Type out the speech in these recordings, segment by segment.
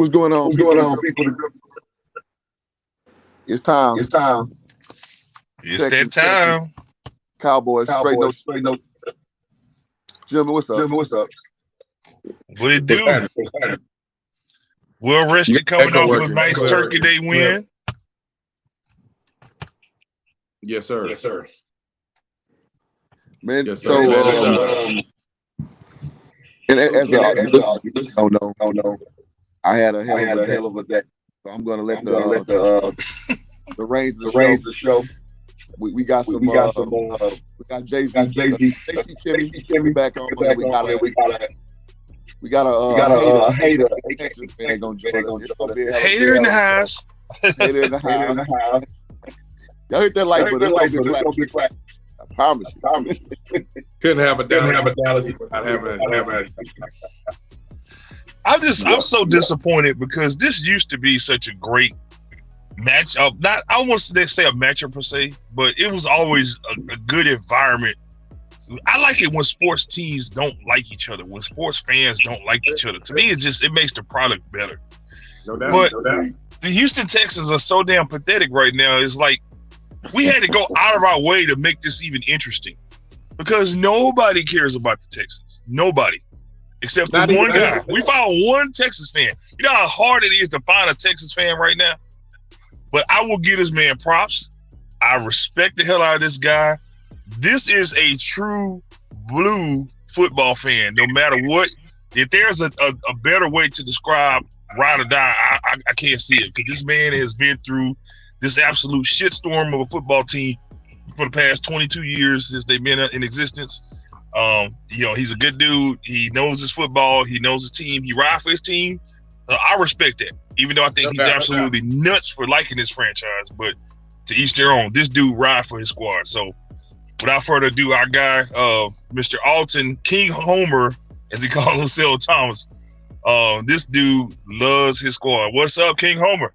What's going on, What's people? going on, people? It's time. It's time. It's that time. Cowboys, Straight no. Jimmy, what's up? Jimmy, what's up? What it do? What's happening? Well rested coming off a nice Turkey Day win. Yes, sir. Yes, sir. Man, Yes, sir. so no. I had a hell of a day. So I'm gonna let the reins of the show. We got some. We got Jay-Z. Jay-Z Kimmy back on. We got a hater. Hater in the house. Hater in the house. Y'all hit that like button. It's gonna be clap. I promise you. Couldn't have a Dallas. I'm so disappointed because this used to be such a great match. Not I won't say a matchup per se, but it was always a good environment. I like it when sports teams don't like each other, when sports fans don't like each other. To me, it makes the product better. No doubt. But the Houston Texans are so damn pathetic right now. It's like we had to go out of our way to make this even interesting because nobody cares about the Texans. Nobody. Except this one guy. We found one Texas fan. You know how hard it is to find a Texas fan right now? But I will give this man props. I respect the hell out of this guy. This is a true blue football fan. No matter what, if there's a better way to describe ride or die, I can't see it. Because this man has been through this absolute shitstorm of a football team for the past 22 years since they've been in existence. He's a good dude. He knows his football. He knows his team. He rides for his team. I respect that, even though I think he's absolutely nuts for liking this franchise. But to each their own. This dude ride for his squad. So, without further ado, our guy, Mr. Alton King Homer, as he calls himself, Thomas. This dude loves his squad. What's up, King Homer?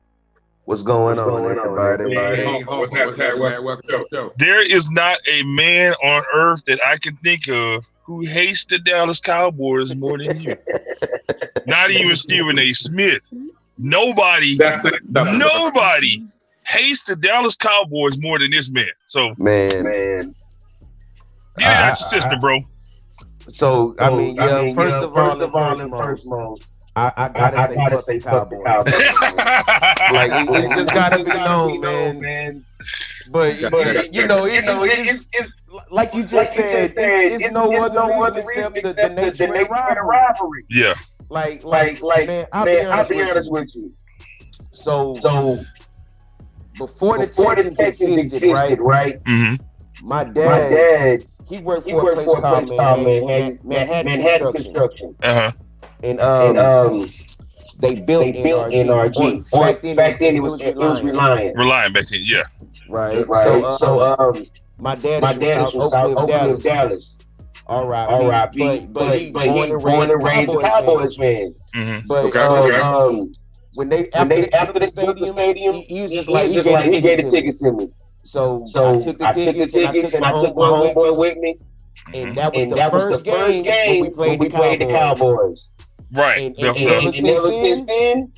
What's going on, everybody? What's happening? There is not a man on earth that I can think of who hates the Dallas Cowboys more than you. Not even Stephen A. Smith. Nobody hates the Dallas Cowboys more than this man. So, man. Get it out your system, bro. So, first of all, I gotta say fuck the Cowboys. Like it just gotta be known, man. But it's like you just said, it's no other except the nature of rivalry. Yeah. Like man, I'll be honest with you. So before the Texans existed, right? Mm-hmm. My dad, he worked for a place called Manhattan Construction. Uh-huh. And they built NRG. Back then it was Reliant. Reliant back then, yeah. Right. So my dad is from Oak Cliff, Dallas. All right. But he born and raised a Cowboys fan. Mm-hmm. But when they after they built the stadium, he was just like he gave the tickets to me. So I took the tickets and I took my homeboy with me. And that was the first game when we played the Cowboys. Right. And ever since then,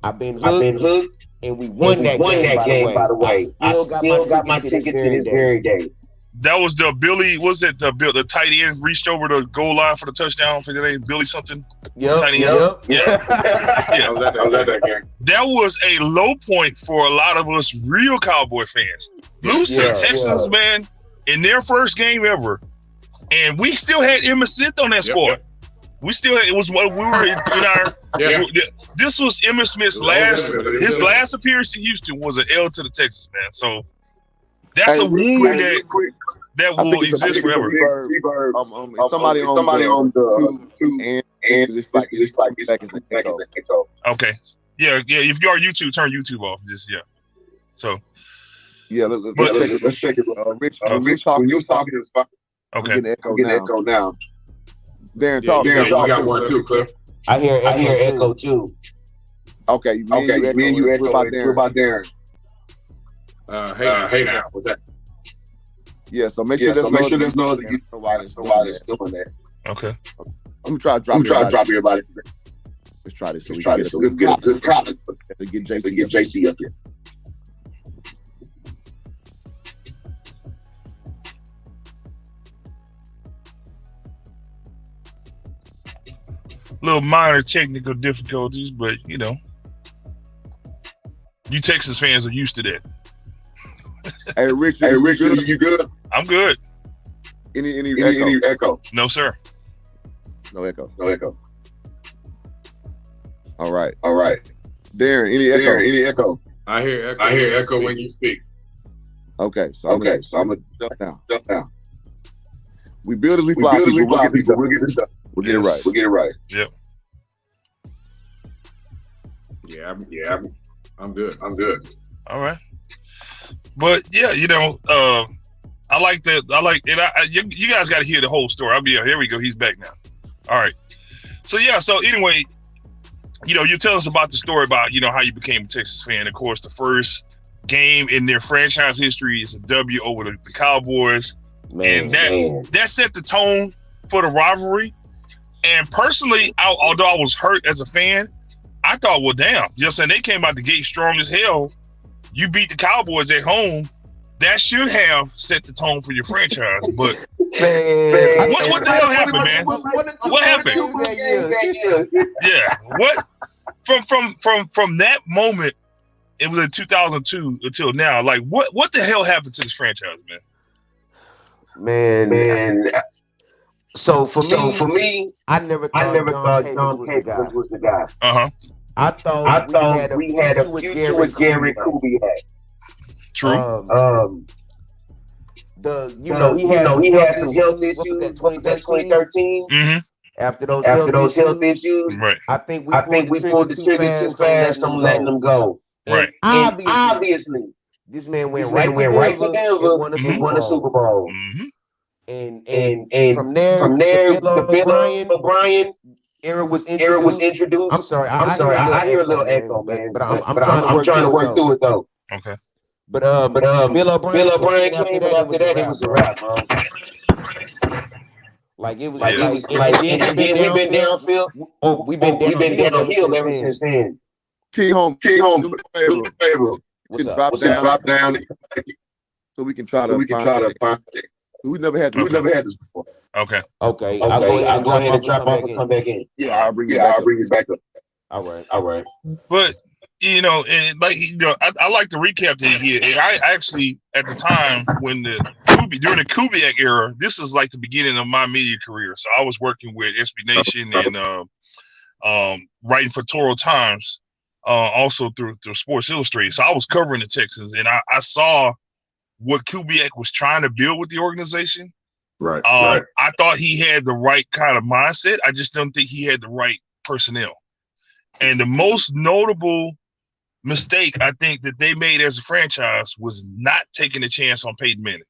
I've been hooked, and we won that game. By the way, I still got my tickets to this very day. That was the Billy. Was it the tight end reached over the goal line for the touchdown for the name Billy something? Yep. Yeah. that game. That was a low point for a lot of us real Cowboy fans. Lose to the Texans, man, in their first game ever, and we still had Emmitt Smith on that squad. Yep. We still had, it was what we were in our. Yeah. This was Emmitt Smith's last appearance in Houston was an L to the Texans, man. So that's a wound that will exist forever. Somebody on the two and just like back as an echo. Okay. Yeah. If you are YouTube, turn YouTube off. Just So. Yeah, let's check it. Rich talking. Okay. I'm getting echo now. Darren, talk. We got one too, Cliff. I hear echo too. Okay, me and you echo. What about Darren? Hey now, what's that? Yeah, so make sure there's no other why it's doing that. Okay. I'm gonna try to drop everybody. Let's try this so we can get a good comment. Get JC up here. Little minor technical difficulties, but you know, you Texas fans are used to that. Hey, Richard, you good? I'm good. Any echo? No, sir. No echo. All right. Darren, any echo? I hear echo when you speak. Okay, so I'm gonna jump now. We build as we fly, people. We'll get this done. We'll get it right. Yep. Yeah, I'm good. All right. But yeah, you know, I like that. You guys got to hear the whole story. Here we go. He's back now. All right. So yeah. So anyway, you know, you tell us about the story about, you know, how you became a Texas fan. Of course, the first game in their franchise history is a W over the Cowboys. And that set the tone for the rivalry. And personally, although I was hurt as a fan, I thought, well, damn, you know what I'm saying? They came out the gate strong as hell. You beat the Cowboys at home. That should have set the tone for your franchise. But Man, what the hell happened, man? What happened? Yeah. What from that moment, it was in 2002 until now. Like, what the hell happened to this franchise, man? Man. So for me, I never thought John Peters was the guy. I thought we had a future with Gary Kubiak. True. He had some health issues. 2013. Mm-hmm. After those health issues, right. I think we pulled the trigger too fast on letting them go. Right. Obviously, this man went right to Denver and won a Super Bowl. Mm-hmm. And from there, the Bill O'Brien era was introduced. I'm sorry, I hear a little echo, man. But I'm trying to work through it though. Okay. But Bill O'Brien came, and after that, it was a wrap, man. Like we've been downfield. Oh, we've been downhill ever since then. King home, do me a favor. Drop down, so we can try to find it. We never had this before. Okay. I'll go ahead and drop off and come back in. Yeah, I'll bring it back up. All right. But you know, and like, you know, I like to recap that here. And I actually, at the time when during the Kubiak era, this is like the beginning of my media career. So I was working with SB Nation and writing for Toro Times, also through Sports Illustrated. So I was covering the Texans, and I saw what Kubiak was trying to build with the organization. Right. I thought he had the right kind of mindset. I just don't think he had the right personnel. And the most notable mistake I think that they made as a franchise was not taking a chance on Peyton Manning.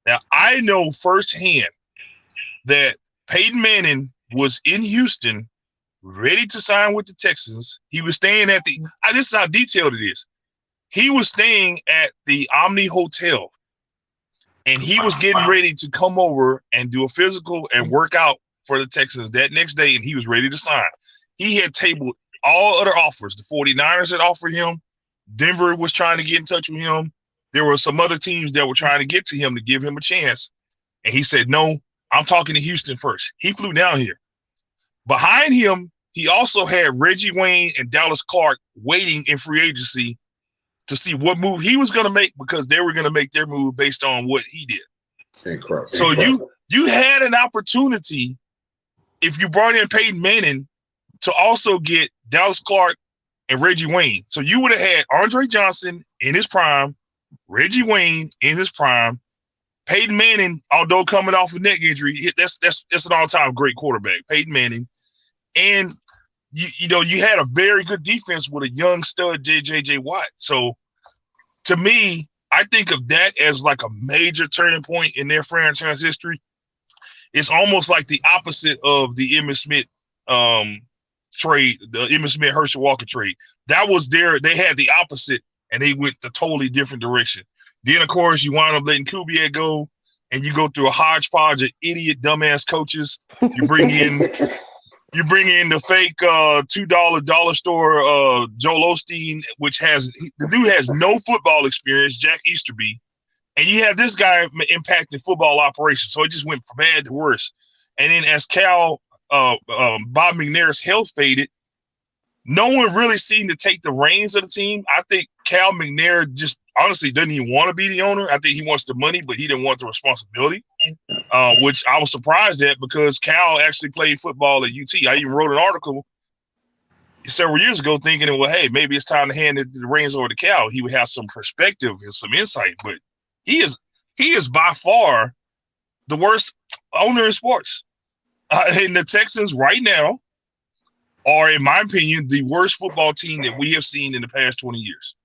Now, I know firsthand that Peyton Manning was in Houston, ready to sign with the Texans. He was staying at this is how detailed it is. He was staying at the Omni Hotel, and he was getting ready to come over and do a physical and work out for the Texans that next day, and he was ready to sign. He had tabled all other offers. The 49ers had offered him. Denver was trying to get in touch with him. There were some other teams that were trying to get to him to give him a chance. And he said, no, I'm talking to Houston first. He flew down here. Behind him, he also had Reggie Wayne and Dallas Clark waiting in free agency to see what move he was going to make, because they were going to make their move based on what he did. Incredible. So you had an opportunity, if you brought in Peyton Manning, to also get Dallas Clark and Reggie Wayne. So you would have had Andre Johnson in his prime, Reggie Wayne in his prime, Peyton Manning, although coming off a neck injury, that's an all-time great quarterback, Peyton Manning. And you had a very good defense with a young stud, J.J. Watt. So to me, I think of that as like a major turning point in their franchise history. It's almost like the opposite of the Emmitt Smith trade, the Emmitt Smith Herschel Walker trade. That was they had the opposite, and they went the totally different direction. Then, of course, you wind up letting Kubiak go, and you go through a hodgepodge of idiot, dumbass coaches. You bring in You bring in the fake $2 dollar store Joel Osteen, which the dude has no football experience, Jack Easterby, and you have this guy impacting football operations. So it just went from bad to worse. And then as Bob McNair's health faded, no one really seemed to take the reins of the team. I think Cal McNair just honestly doesn't even want to be the owner. I think he wants the money, but he didn't want the responsibility, which I was surprised at because Cal actually played football at UT. I even wrote an article several years ago thinking, well, hey, maybe it's time to hand the reins over to Cal. He would have some perspective and some insight, but he is by far the worst owner in sports. And the Texans right now are, in my opinion, the worst football team that we have seen in the past 20 years.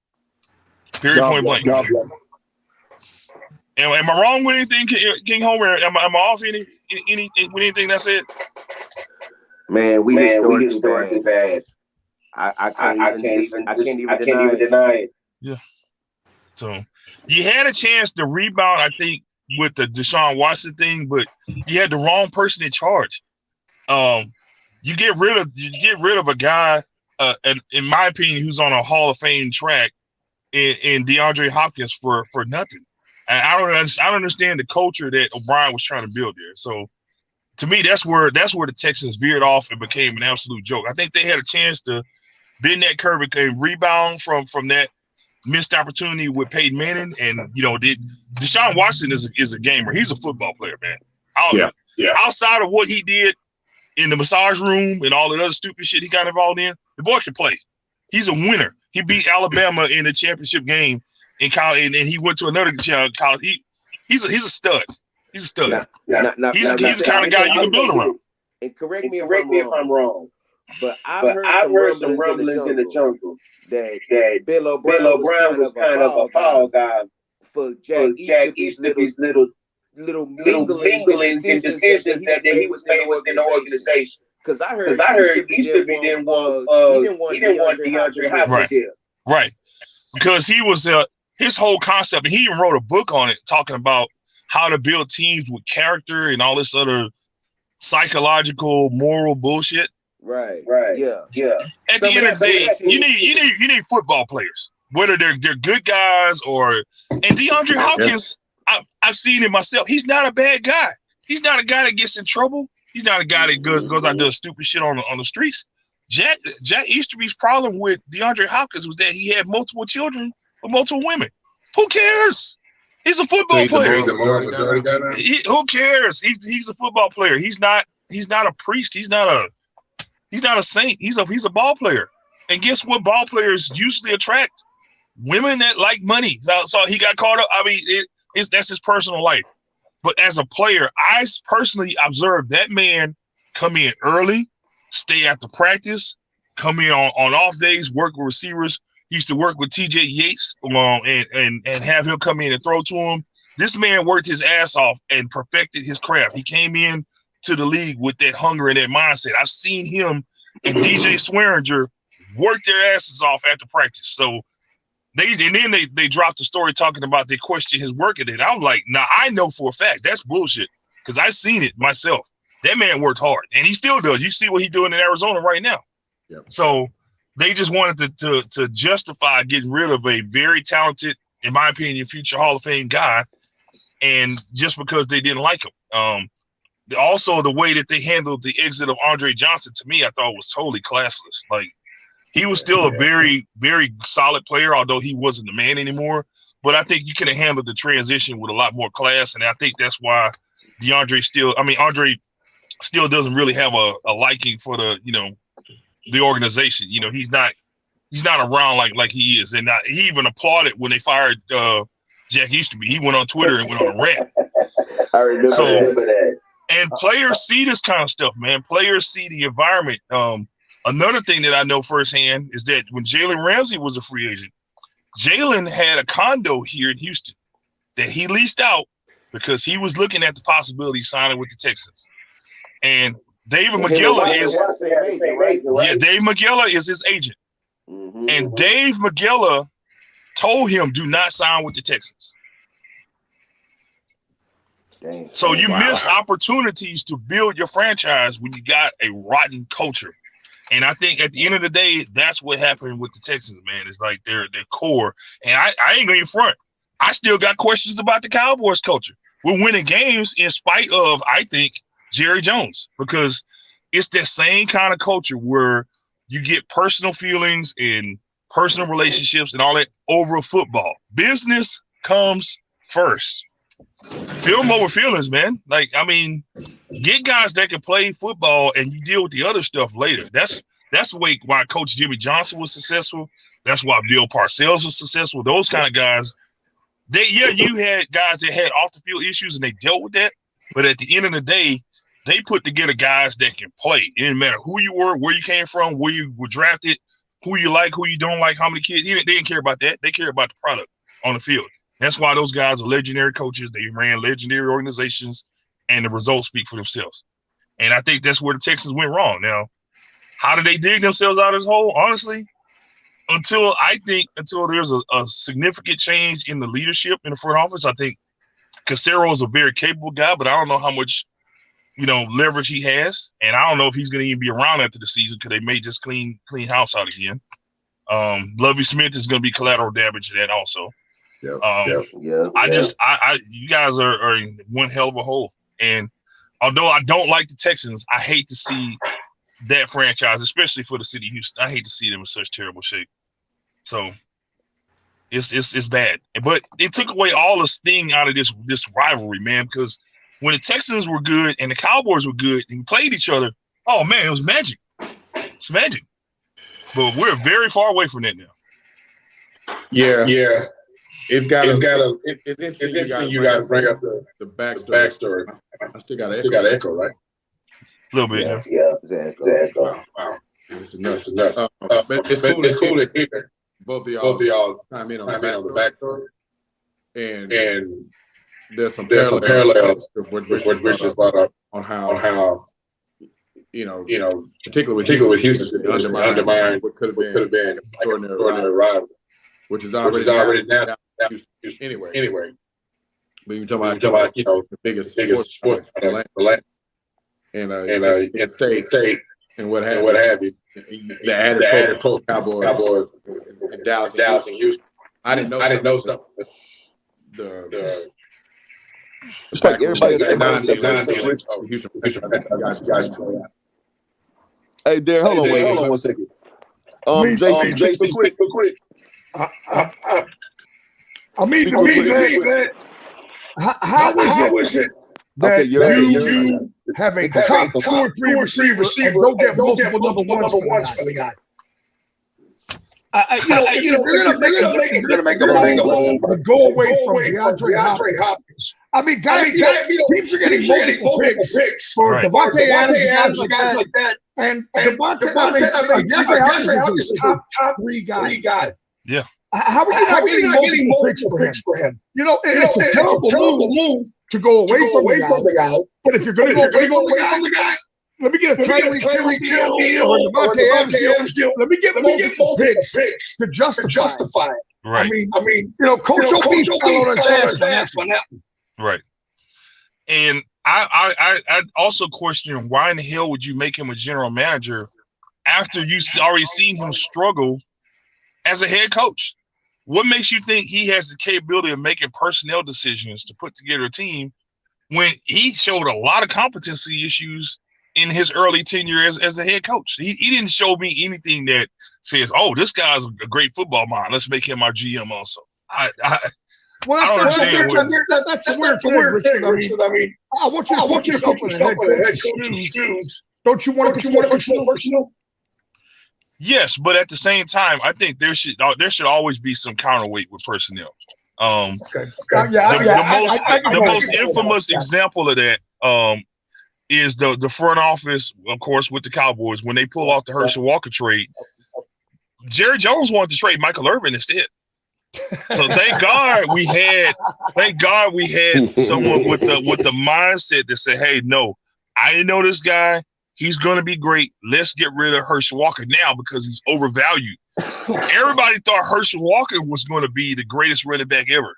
Period, point blank. Am I wrong with anything, King Homer? Am I off with anything I said? Man, we historically bad. I can't even deny it. Yeah. So you had a chance to rebound, I think, with the Deshaun Watson thing, but you had the wrong person in charge. You get rid of a guy, and in my opinion, who's on a Hall of Fame track in DeAndre Hopkins for nothing. And I don't understand the culture that O'Brien was trying to build there. So to me, that's where the Texans veered off and became an absolute joke. I think they had a chance to bend that curve and rebound from that missed opportunity with Peyton Manning. And Deshaun Watson is a gamer. He's a football player, man. Outside of what he did in the massage room and all that other stupid shit he got involved in, the boy can play. He's a winner. He beat Alabama in the championship game in college, and he went to another college. He's a stud. He's a stud. He's the kind of guy you can build around. And correct me if I'm wrong, but I've heard some rumblings in the jungle that Bill O'Brien was kind of a fall guy for Jack Easterby's little minglings and decisions that he was making within the organization. Because I heard Easterby didn't want DeAndre Hopkins here. Right. Because he was his whole concept, and he even wrote a book on it talking about how to build teams with character and all this other psychological, moral bullshit. Right. Yeah. At the end of the day, you need football players, whether they're good guys or. And DeAndre Hopkins, I've seen it myself. He's not a bad guy. He's not a guy that gets in trouble. He's not a guy that goes out and does stupid shit on the streets. Jack Easterby's problem with DeAndre Hopkins was that he had multiple children with multiple women. Who cares? He's a football player. Who cares? He's a football player. He's not a priest. He's not a saint. He's a ball player. And guess what? Ball players usually attract women that like money. So he got caught up. I mean, that's his personal life. But as a player, I personally observed that man come in early, stay after practice, come in on off days, work with receivers. He used to work with TJ Yates and have him come in and throw to him. This man worked his ass off and perfected his craft. He came in to the league with that hunger and that mindset. I've seen him and DJ Swearinger work their asses off after practice. So they dropped the story talking about they questioned his work ethic. I'm like, nah, I know for a fact that's bullshit because I've seen it myself. That man worked hard, and he still does. You see what he's doing in Arizona right now. Yep. So they just wanted to justify getting rid of a very talented, in my opinion, future Hall of Fame guy, and just because they didn't like him. Also, the way that they handled the exit of Andre Johnson, to me, I thought was totally classless. Like, he was still a very, very solid player, although he wasn't the man anymore. But I think you could have handled the transition with a lot more class, and I think that's why Andre still doesn't really have a liking for the organization. He's not around like he is, and he even applauded when they fired Jack Easterby. He went on Twitter and went on a rant. I remember that. And players see this kind of stuff, man. Players see the environment. Another thing that I know firsthand is that when Jalen Ramsey was a free agent, Jalen had a condo here in Houston that he leased out because he was looking at the possibility of signing with the Texans. And David McGilla Dave McGilla is his agent. Mm-hmm. And Dave McGilla told him, do not sign with the Texans. So you miss opportunities to build your franchise when you got a rotten culture. And I think at the end of the day, that's what happened with the Texans, man. It's like their core. And I ain't going to front. I still got questions about the Cowboys culture. We're winning games in spite of, I think, Jerry Jones, because it's that same kind of culture where you get personal feelings and personal relationships and all that over football. Business comes first. Film over feelings, man. Like, I mean, get guys that can play football and you deal with the other stuff later. That's why Coach Jimmy Johnson was successful. That's why Bill Parcells was successful. Those kind of guys. You had guys that had off the field issues and they dealt with that. But at the end of the day, they put together guys that can play. It didn't matter who you were, where you came from, where you were drafted, who you like, who you don't like, how many kids. They didn't care about that. They care about the product on the field. That's why those guys are legendary coaches. They ran legendary organizations, and the results speak for themselves. And I think that's where the Texans went wrong. Now, how did they dig themselves out of this hole? Honestly, until there's a significant change in the leadership in the front office. I think Casero is a very capable guy, but I don't know how much leverage he has, and I don't know if he's going to even be around after the season because they may just clean house out again. Lovie Smith is going to be collateral damage to that also. You guys are in one hell of a hole. And although I don't like the Texans, I hate to see that franchise, especially for the city of Houston. I hate to see them in such terrible shape. So it's bad. But it took away all the sting out of this rivalry, man, because when the Texans were good and the Cowboys were good and played each other, oh man, it was magic. It's magic. But we're very far away from that now. Yeah. It's interesting. You got to bring up the backstory. I still got to echo, right? A little bit. Yeah. Exactly. Wow. This is nuts. But it's cool to hear both of y'all chime in on the backstory. And there's some parallels to what Rich just brought up on how particularly with Houston, undermine what could have been extraordinary rivalry, which is already now. Anyway, but you're talking about the biggest sport in the land, and state and what have you. The added Cowboys and Dallas and Houston. I didn't know something. It's like everybody. Hey, Darren, hold on 1 second. Jason, quick. I mean, man, how is it that you have a top 2 or 3 receiver and don't get multiple number ones for the guy? If you're gonna make a move and go away from DeAndre Hopkins. I mean, teams are getting multiple picks for Devontae Adams and guys like that. And DeAndre Hopkins is a top 3 guy. Yeah. How are you not getting multiple picks for him? It's a terrible move to go away from the guy. But if you're going to go away from the guy, let me get a Tyreek Hill deal or Devontae Adams deal. Let me get multiple picks to justify it. Right. I mean, Coach O.B. fell on his ass on that one. Right. And I also question why in the hell would you make him a general manager after you already seen him struggle as a head coach? What makes you think he has the capability of making personnel decisions to put together a team when he showed a lot of competency issues in his early tenure as a head coach? He didn't show me anything that says, oh, this guy's a great football mind. Let's make him our GM also. I don't understand. That's the weird thing, Richard. I mean, I want you to put yourself in the head coach's shoes. Don't you want to be personal? Yes, but at the same time, I think there should always be some counterweight with personnel. The most infamous example of that is the front office, of course, with the Cowboys when they pull off the Herschel Walker trade. Jerry Jones wanted to trade Michael Irvin instead. So thank God we had someone with the mindset that said, "Hey, no, I didn't know this guy. He's going to be great. Let's get rid of Herschel Walker now because he's overvalued." Everybody thought Herschel Walker was going to be the greatest running back ever.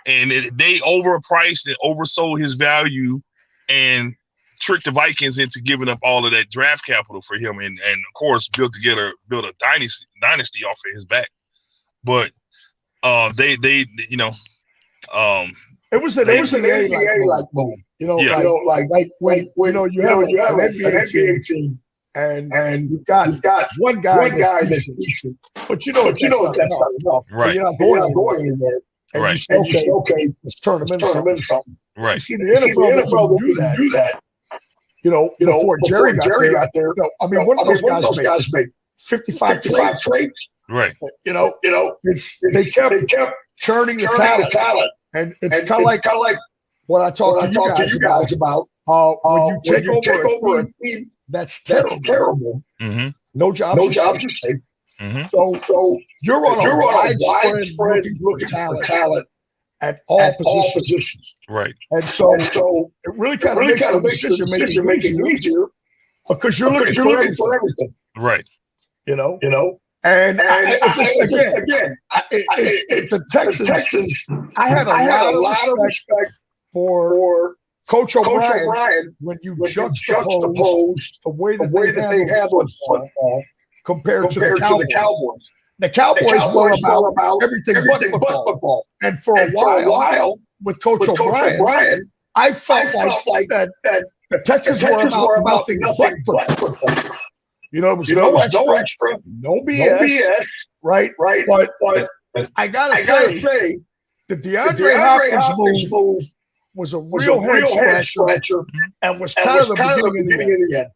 and they overpriced and oversold his value, and tricked the Vikings into giving up all of that draft capital for him, and of course built a dynasty off of his back. But they it was an NBA like move, like when you have an NBA team and you've got one guy that's decent, but that's not enough. Right. You're not going anywhere. And right. You say, okay, let's turn them into something. Right. You see, the NFL wouldn't do that. Before Jerry got there, one of those guys made 55 trades. Right. They kept churning the talent. And it's kind of like what I talked to you guys about. When you take over a team that's terrible, mm-hmm. no jobs are safe. Mm-hmm. So you're on a widespread looking for talent at all positions. Right. And so it really kind of makes the decision-making easier because you're looking for everything. Right. And the Texans, I had a lot of respect for Coach O'Brien when you juxtapose the way that they handled football compared to the Cowboys. The Cowboys were about everything but football. And for a while, with Coach O'Brien, I felt like that the Texans were about nothing but football. It was no extra, no BS, right? But I gotta say, the DeAndre Hopkins move was a real head scratcher and was kind of the beginning of the end.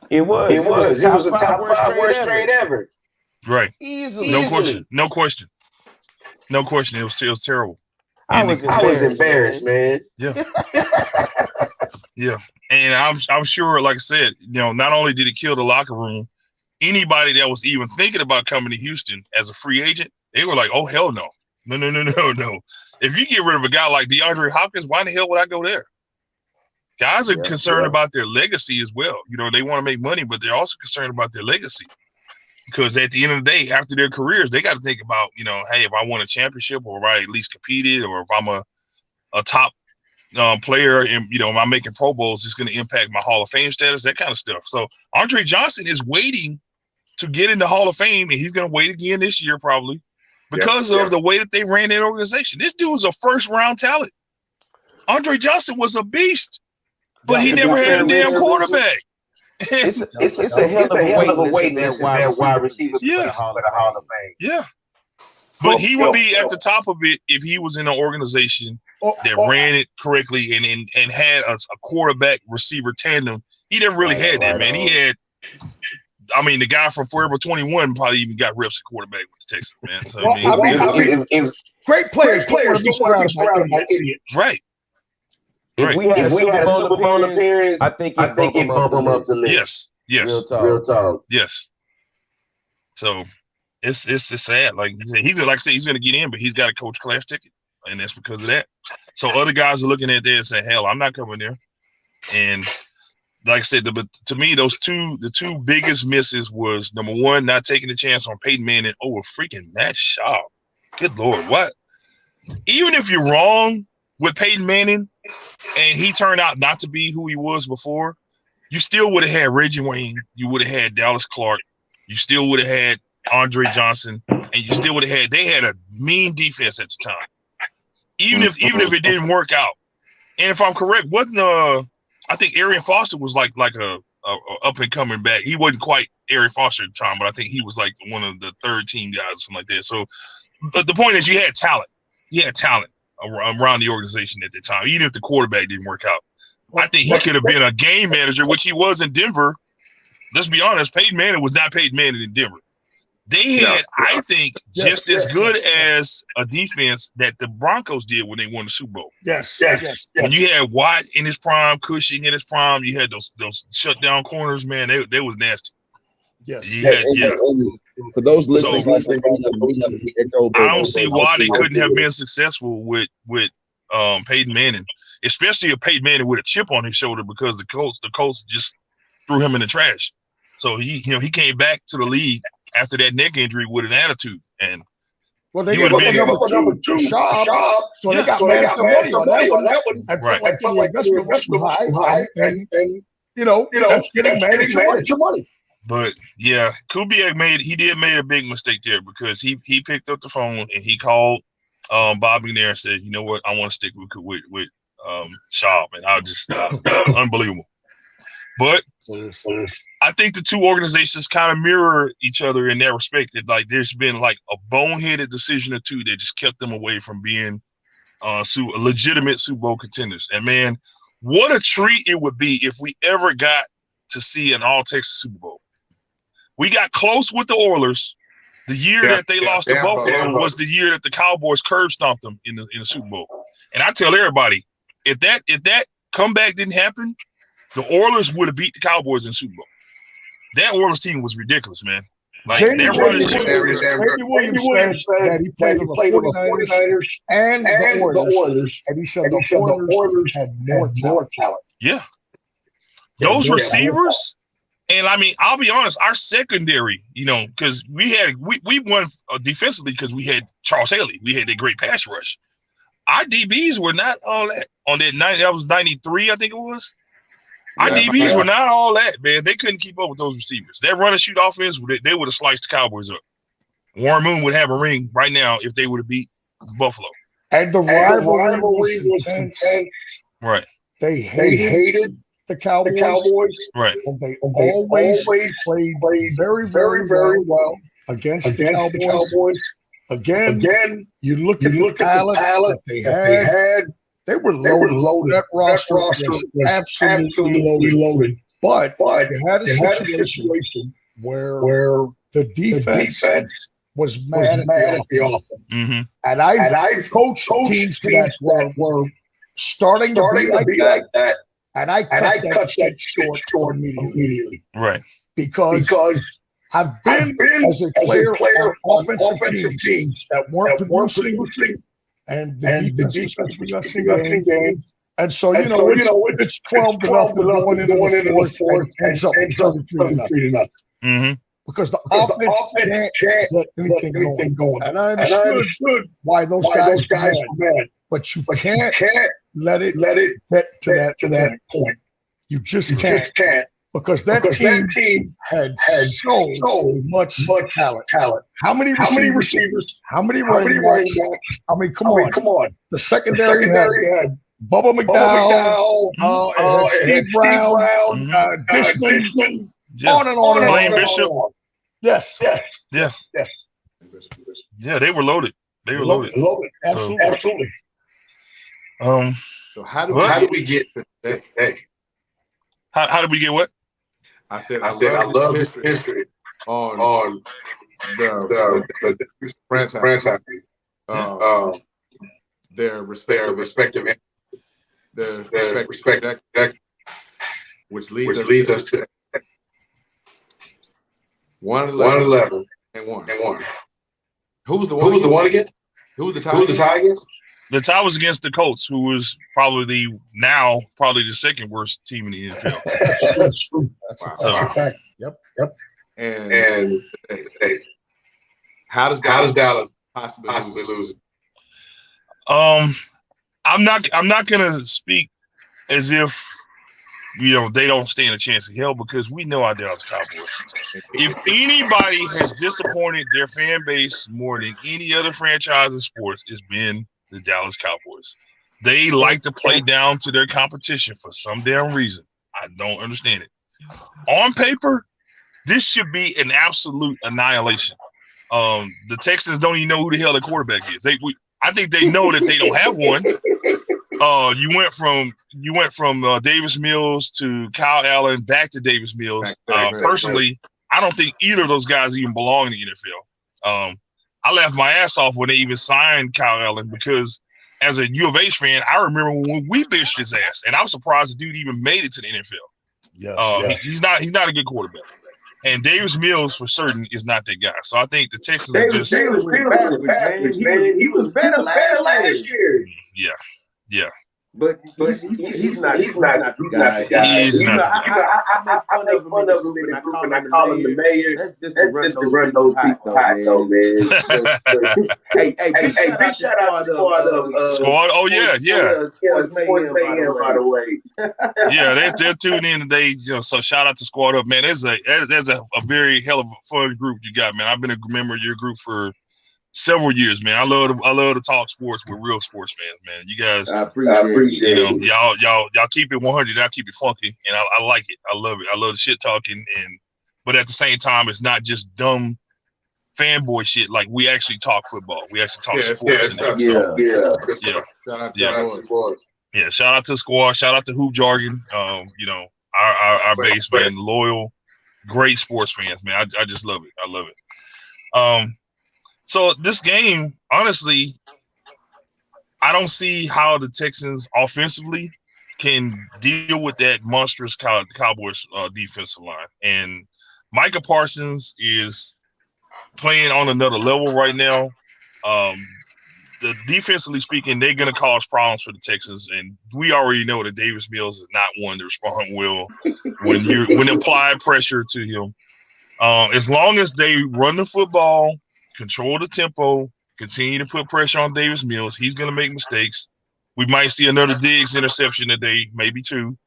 It was a top 5 worst trade ever. Right. Easily. No question. It was terrible. I was embarrassed, man. Yeah. Yeah. And I'm sure, like I said, not only did it kill the locker room, anybody that was even thinking about coming to Houston as a free agent, they were like, oh, hell no. No. If you get rid of a guy like DeAndre Hopkins, why in the hell would I go there? Guys are concerned about their legacy as well. They want to make money, but they're also concerned about their legacy. Because at the end of the day, after their careers, they got to think about, hey, if I won a championship or if I at least competed or if I'm a top player and, am I making Pro Bowls, it's going to impact my Hall of Fame status, that kind of stuff. So Andre Johnson is waiting to get in the Hall of Fame, and he's going to wait again this year probably because of the way that they ran that organization. This dude was a first-round talent. Andre Johnson was a beast, but he never had a damn quarterback. It's a hell of a wait list in that wide receiver for the Hall of Fame. Yeah. But he would be at the top of it if he was in an organization that ran it correctly and had a quarterback receiver tandem. He never really had that, man. He had, the guy from Forever 21 probably even got reps at quarterback with Texas, man. So, great players don't want to be surrounded by idiots. Right. If we had a Super Bowl appearance, I think it bump him up the list. Yes. Real talk. Yes. So it's sad. Like he's like I said, he's going to get in, but he's got a coach class ticket, and that's because of that. So other guys are looking at that and saying, "Hell, I'm not coming there." And like I said, to me, the two biggest misses was number one, not taking a chance on Peyton Manning over freaking Matt Schaub. Good Lord, what? Even if you're wrong with Peyton Manning, and he turned out not to be who he was before, you still would have had Reggie Wayne, you would have had Dallas Clark, you still would have had Andre Johnson, and you still would have had. They had a mean defense at the time, even if it didn't work out. And if I'm correct, I think Arian Foster was like a up and coming back. He wasn't quite Arian Foster at the time, but I think he was like one of the third team guys or something like that. So, but the point is, you had talent. You had talent around the organization at the time, even if the quarterback didn't work out. I think he could have been a game manager, which he was in Denver. Let's be honest, Peyton Manning was not Peyton Manning in Denver. They had, I think, just as good as a defense that the Broncos did when they won the Super Bowl. Yes. When you had Watt in his prime, Cushing in his prime, you had those shutdown corners, man. They was nasty. Yes. For those listeners, I don't see why they couldn't have been successful with Peyton Manning, especially if Peyton Manning with a chip on his shoulder, because the Colts just threw him in the trash. So he came back to the league after that neck injury with an attitude, and Well, they He gave up would've a been- number two, Schaub, so they got mad at the money on that one. And Right. felt like the investment was too high, and that's getting mad at your money. But yeah, Kubiak did make a big mistake there because he picked up the phone and he called Bob McNair and said, you know what, I want to stick with Schaub, and I just unbelievable. But I think the two organizations kind of mirror each other in that respect. That like there's been like a boneheaded decision or two that just kept them away from being legitimate Super Bowl contenders. And man, what a treat it would be if we ever got to see an all-Texas Super Bowl. We got close with the Oilers. The year that they lost to Buffalo was the year that the Cowboys curb stomped them in the Super Bowl. And I tell everybody, if that comeback didn't happen, the Oilers would have beat the Cowboys in the Super Bowl. That Oilers team was ridiculous, man. Like Jamie that running Williams said that he played with the 49ers and the Oilers, and he said the Oilers had more talent. Yeah. Those receivers, and I mean, I'll be honest, our secondary, because we won defensively because we had Charles Haley. We had that great pass rush. Our DBs were not all that on that night. That was 93, I think it was. Our DBs were not all that, man. They couldn't keep up with those receivers. That run and shoot offense, they would have sliced the Cowboys up. Warren Moon would have a ring right now if they would have beat Buffalo. And the rivalry was intense. Right. They hated the Cowboys. Right. And they always played very, very, very well against the Cowboys. Again, you look at the talent that they had. They were loaded. That roster was absolutely loaded. But they had a situation where the defense was mad at the offense. Mm-hmm. And I've coached teams that were starting to be like that. And I cut that short immediately. Right. Because I've been as a player on offensive teams that weren't producing. And the defense was producing games. And so, it's 12-0 going into the fourth and ends up 33-0. Mm-hmm. Because the offense can't let anything going. And I understood why those guys were mad. But you can't let it get to that point. You just can't. Because that team had so much talent. How many receivers? How many running backs? I mean, come on. The secondary had Bubba McDowell, Steve Brown, Dishman, on and on. Blaine Bishop. Yes. Yeah, they were loaded. Loaded. Absolutely. So how do we get to that? How did we get what? I said I love history on the franchise. Their respective which leads us to 1-11 and 1. Who was the one again? Who was the tie against? The tie was against the Colts, who was probably the second worst team in the NFL. That's true. That's a fact. Yep. And how does Dallas possibly lose? I'm not gonna speak as if they don't stand a chance in hell, because we know our Dallas Cowboys. If anybody has disappointed their fan base more than any other franchise in sports, it's been the Dallas Cowboys. They like to play down to their competition for some damn reason. I don't understand it. On paper, this should be an absolute annihilation. The Texans don't even know who the hell the quarterback is. I think they know that they don't have one. You went from Davis Mills to Kyle Allen back to Davis Mills. Personally, I don't think either of those guys even belong in the NFL. I laughed my ass off when they even signed Kyle Allen, because as a U of H fan, I remember when we bitched his ass, and I'm surprised the dude even made it to the NFL. Yes. He's not a good quarterback. And Davis Mills, for certain, is not that guy. So I think the Texans are just. He was better last year. Yeah. But he's not the guy. He's not. I make fun of him in the group and I call him the mayor. That's just to run those people hot, though, man. Hey, big shout out to Squad. Oh yeah. Sports Mayhem, by the way. Yeah, they're tuned in today. So shout out to Squad Up, man. There's a very hell of a fun group you got, man. I've been a member of your group for several years, man. I love to talk sports with real sports fans, man. You guys, I appreciate it. Y'all keep it 100. I'll keep it funky, and I like it. I love it. I love the shit talking, but at the same time, it's not just dumb fanboy shit. Like, we actually talk football. We actually talk sports. Yeah. Shout out to Squad. Shout out to Hoop Jargon. Our base, man, loyal, great sports fans, man. I just love it. I love it. So this game, honestly, I don't see how the Texans offensively can deal with that monstrous Cowboys defensive line. And Micah Parsons is playing on another level right now. The defensively speaking, they're going to cause problems for the Texans, and we already know that Davis Mills is not one to respond well when apply pressure to him. As long as they run the football, control the tempo, continue to put pressure on Davis Mills, he's going to make mistakes. We might see another Diggs interception today, maybe two.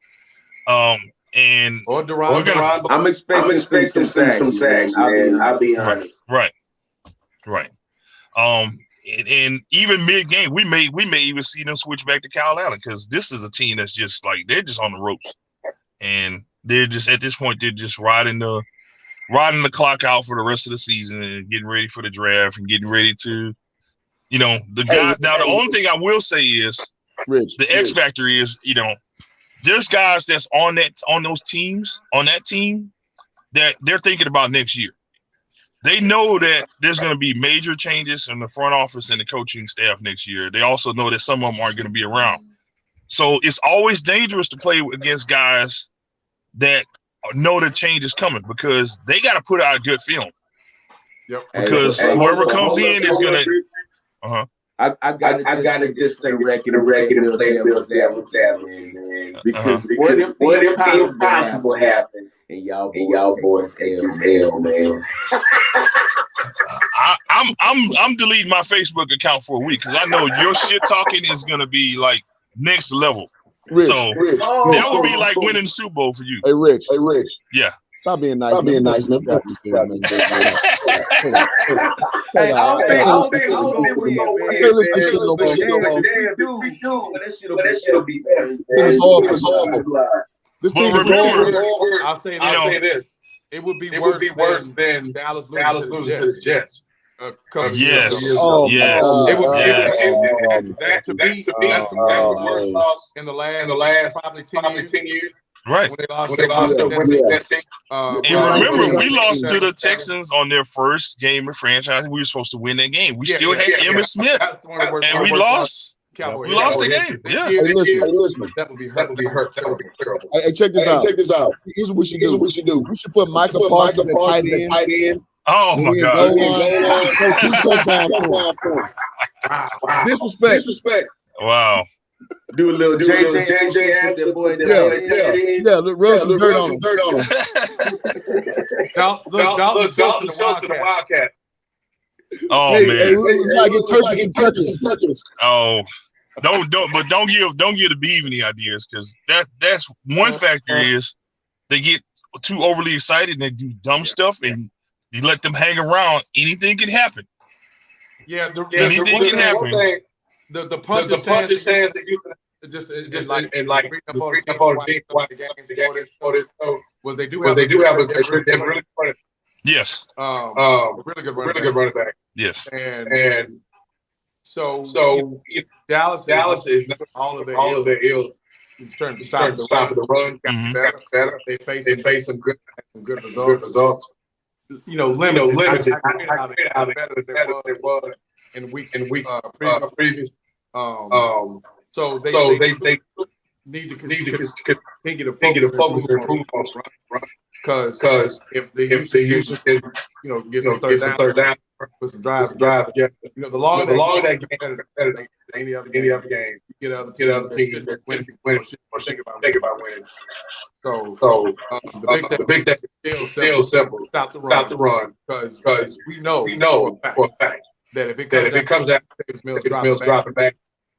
Or Deron. I'm expecting some sacks, man. I'll be honest. Right. And even mid-game, we may even see them switch back to Kyle Allen, because this is a team that's just like, they're just on the ropes, and they're just, at this point, they're just riding the clock out for the rest of the season and getting ready for the draft and getting ready to, the guys. Now, the only thing I will say is, the X factor is, there's guys that's on that team that they're thinking about next year. They know that there's going to be major changes in the front office and the coaching staff next year. They also know that some of them aren't going to be around. So it's always dangerous to play against guys that know the change is coming, because they got to put out a good film. Yep. Because whoever comes in is going to. I gotta just say record and play devil's advocate, man. Because what if the impossible happens and y'all boys hell, man. I'm deleting my Facebook account for a week, because I know your shit talking is gonna be like next level. Rich, that would be like winning the Super Bowl for you. Hey, Rich. Yeah. Stop being nice, man. Hey, I don't think that'll be better. This team is remember, I'll say this. It would be worse than Dallas losing to the Jets. Yes. That to me, that's the worst loss in the last probably 10 years. Right. When they lost to the Jets. And remember, we lost to the Texans on their first game of franchise. We were supposed to win that game. We still had Emmitt Smith, and we lost. We lost the game. Yeah. Hey, listen. That would be hurt. That would be terrible. Hey, check this out. Here's what we should do. We should put Micah Parsons at tight end. Oh my God. Disrespect. Wow. Do a little JJ after boy. Yeah. Rub some dirt on him. Look, the Wildcat. Oh man. Hey, we gotta get Turkey some touches. Oh. Don't give the Beav any ideas, because that's one factor is they get too overly excited and they do dumb stuff, and you let them hang around. Anything can happen. Yeah, anything can happen. The punch stands that you just like bring up on the game was they do have a really good. Yes. Really good running back. Yes. And so Dallas is all of their ills in terms of stopping the run. Better. They face some good results. Limited. Better than it was in weeks previous. So they need to continue to focus and improve on run. Because if they get some third down, put some drive. The longer that game, better. any other game, you get other teams that win or think about winning. So the big thing is still simple. Stop the run because we know for a fact that if it comes down to Davis Mills dropping back,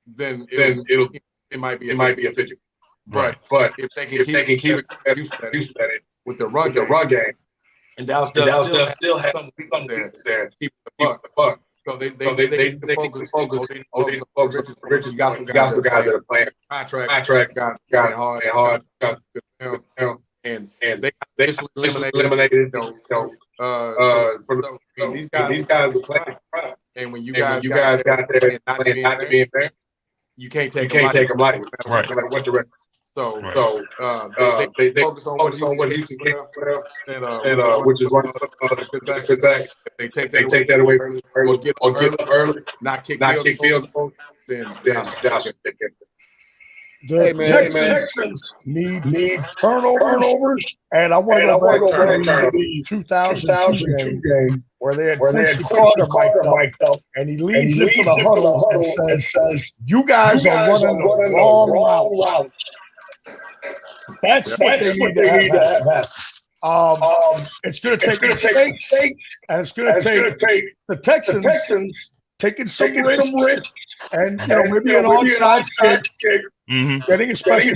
then it might be a 50. But if they can keep it used to that with the run game, and Dallas still have some weakness there, keep the buck. So they focus on Richards. Got some guys that are playing contract, got hard, and they eliminated. These guys are playing, and when you guys got there and not to be fair, you can't take them lightly, no matter what direction. So they focus on what Houston can and which is one of the good things. They take that away or get up early, not kick field goals, then the Texans need turnovers, and I want to go back to the 2002 game where they had Quincy Carter mic'd up, and he leads into the huddle and says, "You guys are running the wrong route." That's what they need to have. It's going to take mistakes, and it's going to take the Texans taking some risks, and maybe an onside kick, getting a special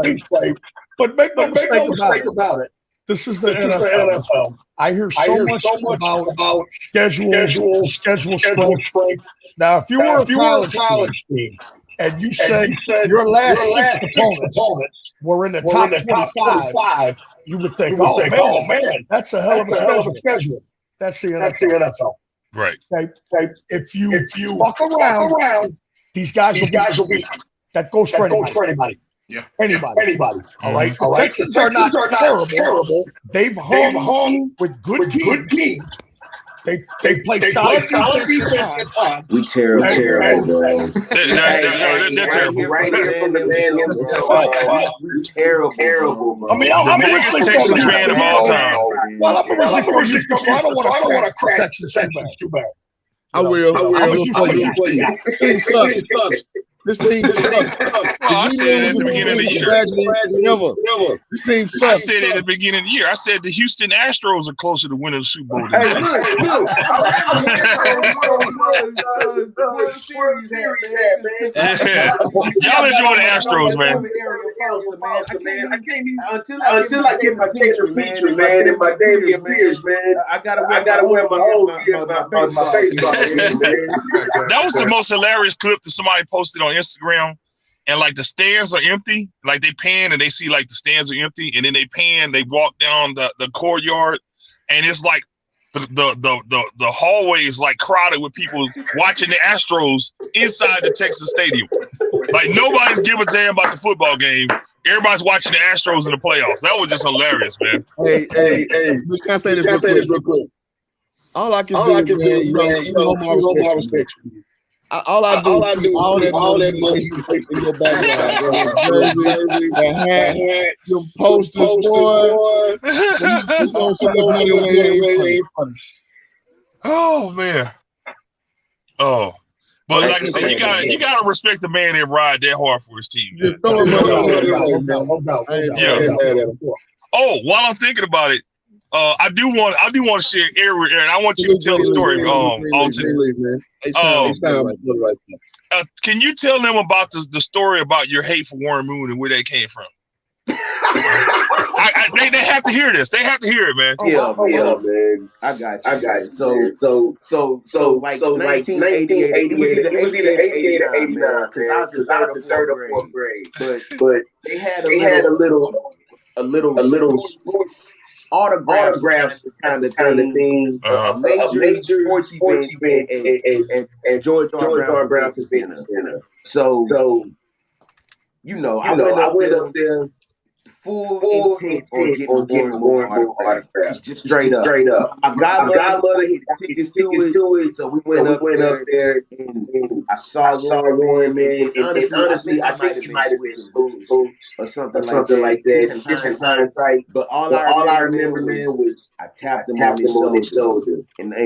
teams play. But make no mistake about it. This is the NFL. I hear so much about schedule strength. Now, if you were a college team and you said your last 6 opponents were in the top 25, you would think, oh man, that's a hell of a schedule. That's the NFL. Right. Okay. If you walk around, these guys will be. That goes for anybody. Yeah. Anybody. All right. The Texans are not terrible. They've hung with good teams. They play solid defense. We terrible, bro. They're terrible. Right here from the man. We terrible, bro. I mean, I'm a Texans fan of all time. Well, I'm a Houston fan. I don't want to crack Texans too bad. I will play you. This team sucks. This team sucks. I said at the beginning of the year. This team sucks. I said at the beginning of the year. I said the Houston Astros are closer to winning the Super Bowl than the Texans. Y'all enjoy the Astros, man. Until I get my picture featured, man, and my Davey appears, man. I gotta wear my baseball. That was the most hilarious clip that somebody posted on Instagram. And like the stands are empty, like they pan and they see like the stands are empty, and then they pan, they walk down the courtyard, and it's like the hallway is like crowded with people watching the Astros inside the Texas stadium. Like nobody's giving a damn about the football game. Everybody's watching the Astros in the playoffs. That was just hilarious, man. Hey, can I say this real quick? All I can do, man, you know my respect. All I do is see all that money in your background. The hat, your posters, boy. Oh man. Oh. But like I said, you gotta respect the man that ride that hard for his team. Oh, while I'm thinking about it, I do want to share Aaron. I want you to tell the story. Can you tell them about the story about your hate for Warren Moon and where that came from? They have to hear this. They have to hear it, man. Yeah, man. I got you. So like 1988, it was either 88 or 89, because I was in third or fourth grade. But they had a little autographs kind of thing. A major sports event and George R. Brown Center. So I went up there. Full intent on getting Warren autographs. Just straight up. My godmother hit tickets to it, so we went up there and I saw Warren, man. And honestly, I think it might have been booze or something like that. Different hindsight. But all I remember, man, was I tapped him on his shoulder, and I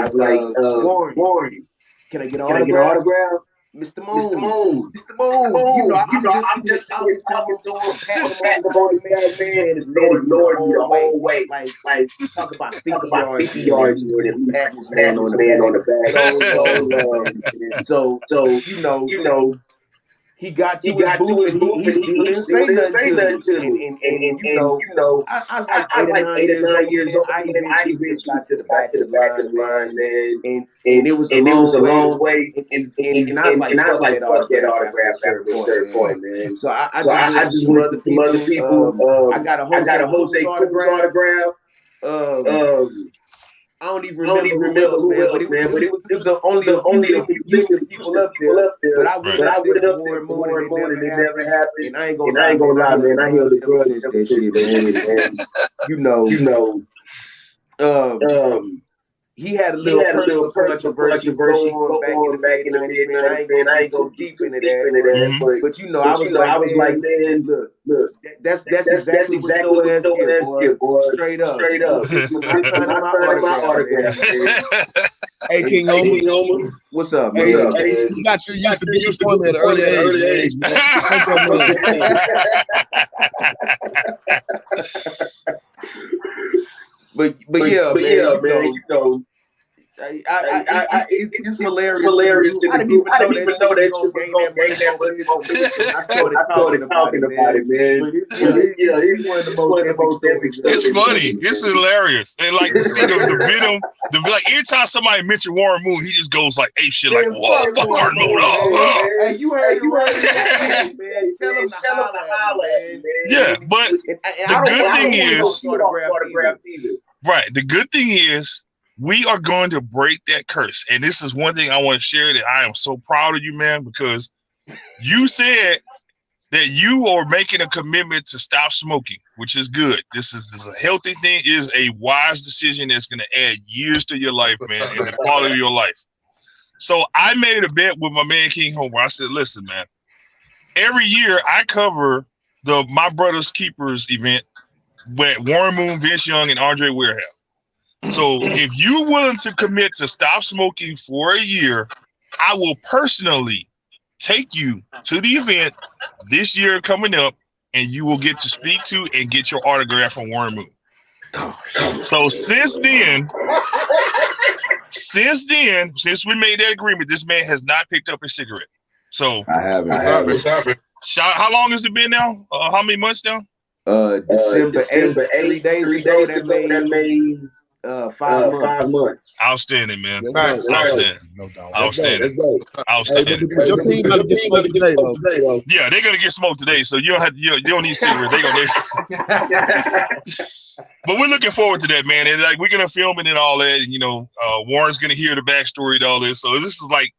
was like, Warren. Can I get an autograph? Mr. Moon. You know, I'm just talking to him, patting him on the back, man, and ignored me the whole way. Like talk about 50 yards and patting this man on the back. So you know, he got to his booth and he still didn't say nothing to me. And you know, I was like 8 or 9 years old. I eventually just got to the back of the line, man. And it was a long way. And I was like, fuck that autograph after a certain point, man. So I just went to some other people. I got a Jose autograph. I don't even remember who else, man. But it was only a few people up there. But I went up there more and it never happened. And I ain't gonna lie, man. I held a grudge since that shit, man. You know. He had a little personal controversy going back in the mid-90s, man. I ain't go deep into that. But you know, I was like, man, look, that's exactly what Joe has boy. Straight up. I'm trying to my autograph. Hey, King Homer. What's up, man? Hey, you got you used to disappointment at an early age. But yeah, man, you know, it's hilarious. I didn't even know that shit was going to I started talking about it, man. It's one of the most epic stories. It's funny. It's hilarious. And like to see the venom, like anytime somebody mentioned Warren Moon, he just goes like ape shit, like, whoa, fuck Warren Moon. Hey, you heard it, man. Tell him to holler at me, man. Yeah, but the good thing is, right, the good thing is, we are going to break that curse. And this is one thing I want to share that I am so proud of you, man, because you said that you are making a commitment to stop smoking, which is good. This is a healthy thing. It is a wise decision that's going to add years to your life, man, and the quality of your life. So I made a bet with my man King Homer. I said, listen, man, every year I cover the My Brother's Keepers event with Warren Moon, Vince Young, and Andre Ware have. So if you're willing to commit to stop smoking for a year, I will personally take you to the event this year coming up, and you will get to speak to and get your autograph from Warren Moon. So since then, since we made that agreement, this man has not picked up a cigarette. So I haven't. How long has it been now? How many months now? December 8th, 3 days ago. That made 5 months. Outstanding, man. Nice. Outstanding. No doubt. Outstanding. Outstanding. Your team got to get smoked today, though. Yeah, they're gonna get smoked today, so you don't need cigarettes. But we're looking forward to that, man. And like we're gonna film it and all that. And, Warren's gonna hear the backstory to all this. So this is like,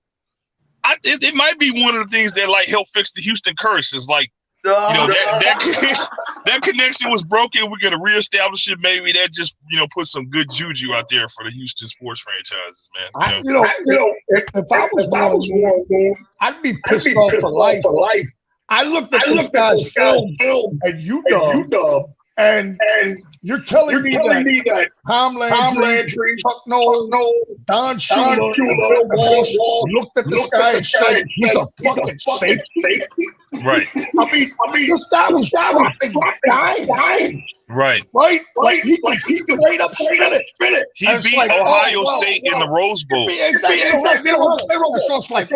it might be one of the things that like help fix the Houston curse. Is like, that connection was broken. We're gonna reestablish it. Maybe that just put some good juju out there for the Houston sports franchises, man. If I was Warren, I'd be pissed off for life. I looked at this guy's film and UW, and you're telling me that Tom Landry, Chuck Noll, Don Shula, Bill Walsh looked at this guy and said, he's a fucking safety. Right. I mean, this guy was dropping dimes. Right. Like he could straight up spin it. He beat Ohio State in the Rose Bowl. Exactly. So it's like,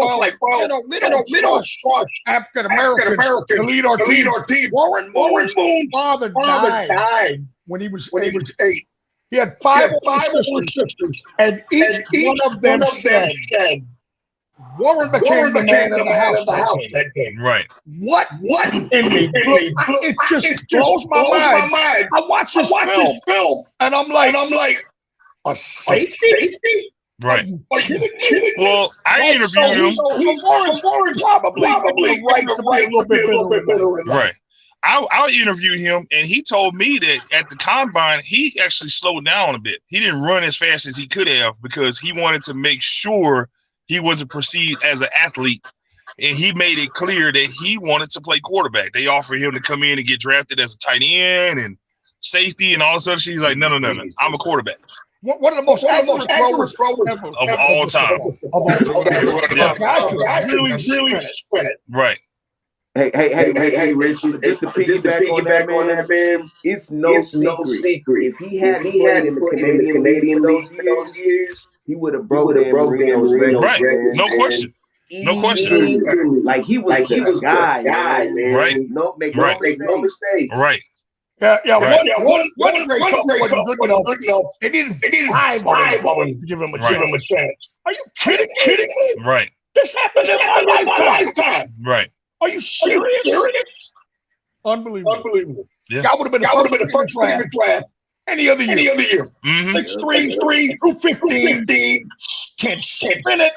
we don't trust African Americans to lead our team. Warren Moon's father died when he was 8. He had 5 sisters, and each one of them said, Warren became the man in the house that day. Right. What in the it just blows my mind. I watch this film and I'm like, a safety? Right. Well, I interviewed him. Warren's probably right to be a little bit better. Right. I interviewed him, and he told me that at the combine, he actually slowed down a bit. He didn't run as fast as he could have because he wanted to make sure he wasn't perceived as an athlete. And he made it clear that he wanted to play quarterback. They offered him to come in and get drafted as a tight end and safety and all this other shit. He's like, no. I'm a quarterback. one of the most accurate throwers ever of all time. Really spread it. Right. Hey, Richard, just to piggyback on that, man, it's no secret. If he hadn't played in the Canadian League for those years, he would have broke Dan Marino's record. Right. No question. No question. Like he was the guy, man. Right. Make no mistake. Right. Yeah. Right. One great couple wasn't good enough. They needed 5 of them to give him a chance. Are you kidding me? Right. This happened in my lifetime. Right. Are you serious? Unbelievable. Yeah. I would have been the first pick in the draft any other year. 6'3", 215, can't spin it.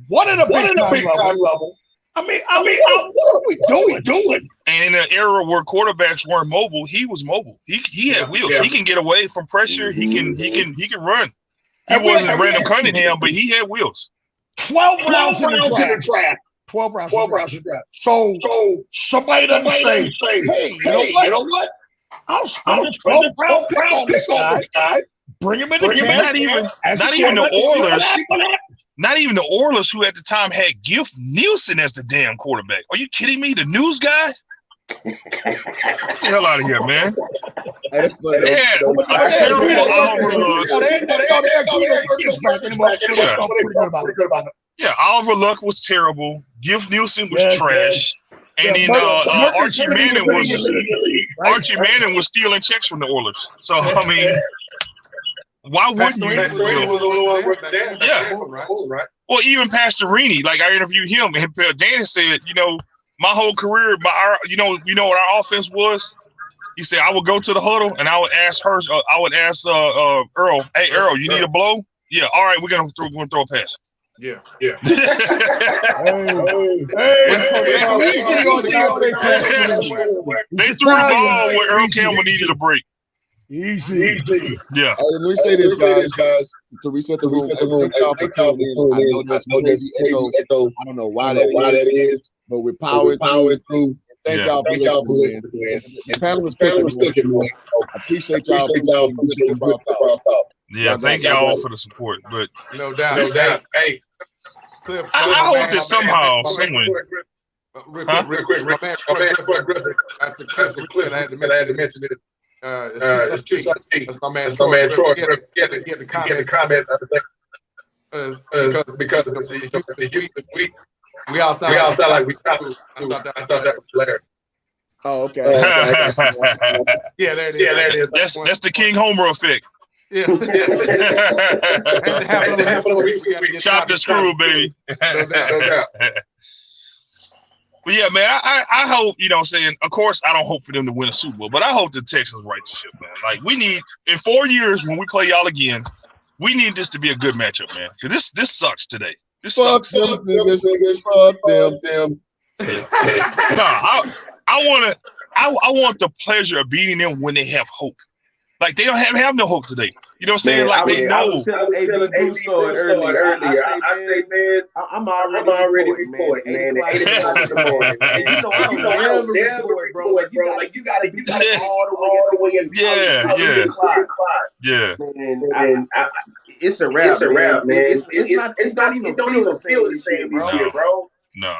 One in a big time level. I mean, what are we doing? And in an era where quarterbacks weren't mobile, he was mobile. He had wheels. Yeah. He can get away from pressure. He can run. He wasn't Randall Cunningham, but he had wheels. 12 rounds in the draft. 12 rounds in the draft. So somebody doesn't say, hey, you know what? I'll spend a 12-round pick on this guy. Bring him in the camp. Not even the Oilers. Not even the Oilers, who at the time had Giff Nielsen as the damn quarterback. Are you kidding me? The news guy? Get the hell out of here, man. Yeah, Oliver Luck was terrible. Giff Nielsen was trash. And then Archie Manning was stealing checks from the Oilers. So, I mean, why wouldn't you? Right. Well, even Pastorini, like I interviewed him, and Danny said, my whole career, you know what our offense was? He said I would go to the huddle and I would ask Earl, hey Earl, you need a blow? Yeah, all right, we're gonna throw a pass. Yeah. They threw the ball where Earl Campbell needed a break. Easy. Yeah. Let me say this, guys. To reset the room, thank y'all for tuning in. I know there's no echo. I don't know why that is, but we're powering through. Thank y'all for listening. The panel was cooking, man. I appreciate y'all for good. Yeah, thank y'all for the support. But no doubt. Hey, Cliff, I hope that somehow, somewhere. Real quick. My man, Griffin. After Cliff, I had to mention it. It's too something. That's my man Troy. He had the comment because we all sound like we stopped. I thought that was hilarious. Oh, okay. Yeah, there it is. That's the King Homer effect. Yeah. Chop the screw, baby. No doubt. But yeah, man, I hope, of course, I don't hope for them to win a Super Bowl, but I hope the Texans right the ship, man. Like, we need, in 4 years, when we play y'all again, we need this to be a good matchup, man. Because this sucks today. Fuck them. Fuck them. I want the pleasure of beating them when they have hope. Like, they don't have no hope today. You know what I'm saying? Like, they know. I was telling AB earlier. I say, man, I'm already recording, man. At 8 o'clock in the morning. I don't never record, bro. Like, you got to all the way. Yeah. And it's a wrap, man. It's not even feel the same, bro. No.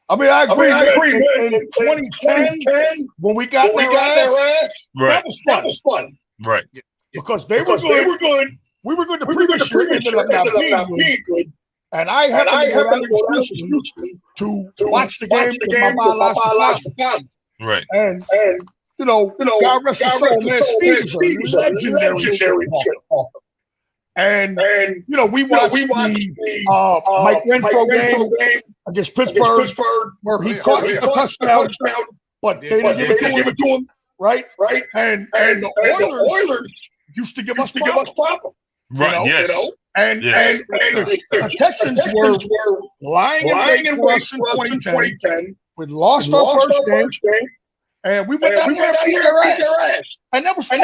I mean, I agree. In 2010, when we got their ass, right. That was fun. Right. Because they were good. We were good the previous year, ended up not being good. And I happened to go down to Houston to watch the game with my biological father. Right. And God rest his soul, man, Steve is a legendary talker. And we watched the Mike Renfro game against Pittsburgh where he caught a touchdown, but they didn't give it to him. Right? And the Oilers used to give us problem. Right, yes. And the Texans were lying in wait for us in 2010. We lost our first game, and we went out there and beat their ass. And that was fun.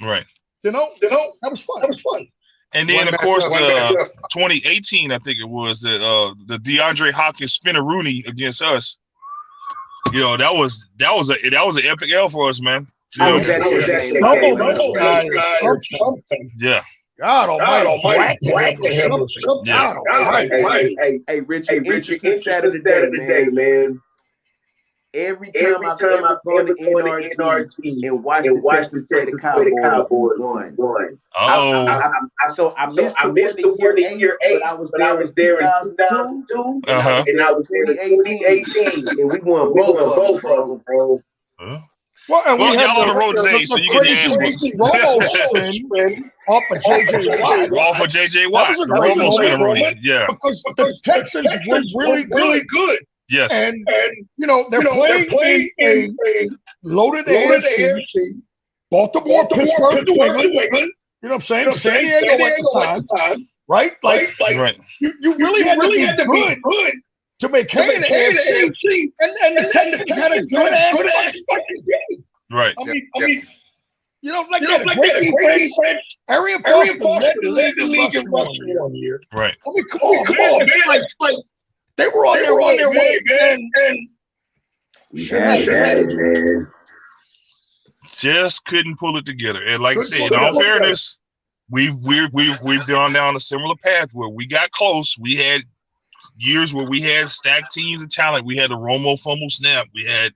Right. That was fun. And then, of course, 2018, I think it was, the DeAndre Hopkins Spinner Rooney against us. You know, that was an epic L for us, man. You know, yeah. God almighty, Hey, Richard, interesting stat of the day, man. Every time I've ever gone to NRG and watched the Texans play the Cowboys, won. So I missed the one in year 8, but I was there in 2002, and I was there in 2018, and we won both of them, bro. Well, and we had y'all on the road today, so you get the Romo spin off of JJ Watt. Off of JJ Watt. That was a great Romo spin rolling. Yeah. Because the Texans were really good. Yes. And they're playing a loaded AFC. Baltimore, Pittsburgh, New England. You know what I'm saying? San Diego at the time. Right? Right. You really had to be good to make hay in the AFC. And the Texans had a good ass fucking game. Right. I mean, a great defense. Arian Foster led the league in rushing 1 year. Right. I mean, come on, man. It's like they were on their way, man. Just couldn't pull it together. And like I said, in all fairness, we've gone down a similar path where we got close. We had years where we had stacked teams of talent. We had the Romo fumble snap. We had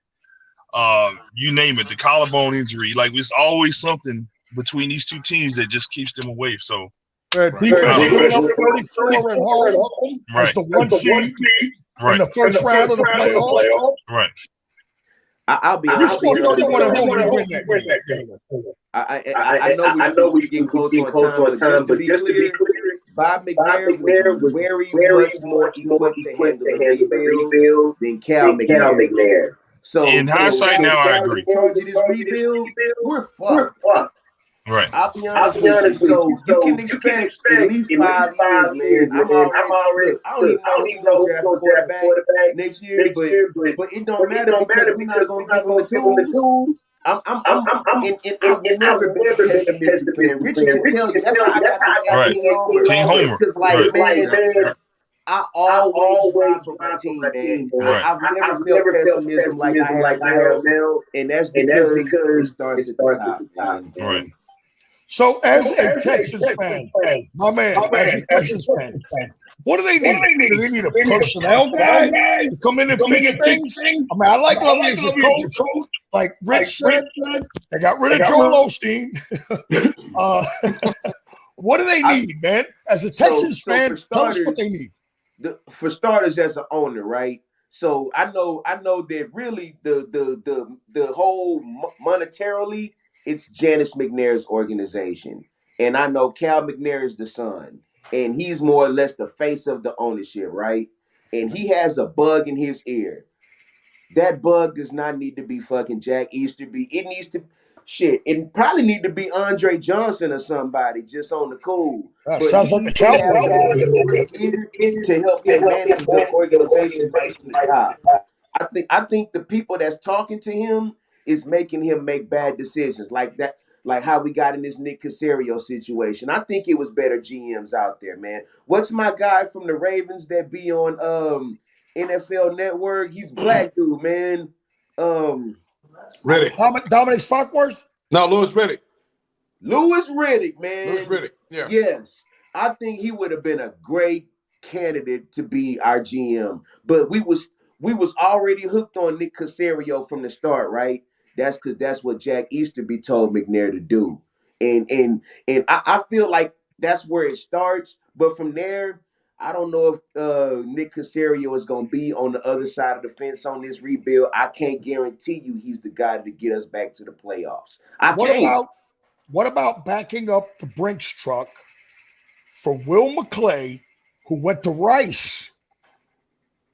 you name it, the collarbone injury. Like, it's always something between these two teams that just keeps them away. So defense put up 34 at home as the 1 seed in the first round of the playoffs. Right. I'll be honest. You scored 31 at home and win that game. I know we getting close on time, but just to be clear, Bob McNair was very much more equipped to handle the rebuild than Cal McNair. So in hindsight, now I agree. This rebuild, we're fucked. Right. I'll be honest. So you can expect at least 5 years, man. I don't even know if we'll draft a quarterback next year, but it don't matter because we're not going to give them the tools. I'm never been pessimistic. Richard can tell you that's how I got to King Homer. Because, man, I always ride for my team, man. Right. I've never felt pessimism like I have now, and that's because it starts at the top. Right. So, as a Texas fan, my man, as a Texas fan, what do they need? Do they need a personnel guy to come in and fix things? I mean, I like Lovey as a coach. Like Rich said, they got rid of Joel Osteen. What do they need, man? As a Texas fan, tell us what they need. For starters, as an owner, right? So I know that really the whole monetarily, it's Janice McNair's organization. And I know Cal McNair is the son. And he's more or less the face of the ownership, right? And he has a bug in his ear. That bug does not need to be fucking Jack Easterby. It needs to it probably need to be Andre Johnson or somebody just on the cool. Sounds like the Cowboys to help him manage the organization. I think the people that's talking to him is making him make bad decisions like that, like how we got in this Nick Caserio situation. I think it was better GMs out there, man. What's my guy from the Ravens that be on NFL Network? He's black dude, man. Riddick. Dominic Sparkworth? No, Louis Riddick. Louis Riddick, man. Louis Riddick, yeah. Yes. I think he would have been a great candidate to be our GM. But we was already hooked on Nick Caserio from the start, right? That's because that's what Jack Easterby told McNair to do. And I feel like that's where it starts. But from there, I don't know if Nick Caserio is going to be on the other side of the fence on this rebuild. I can't guarantee you he's the guy to get us back to the playoffs. What about backing up the Brinks truck for Will McClay, who went to Rice,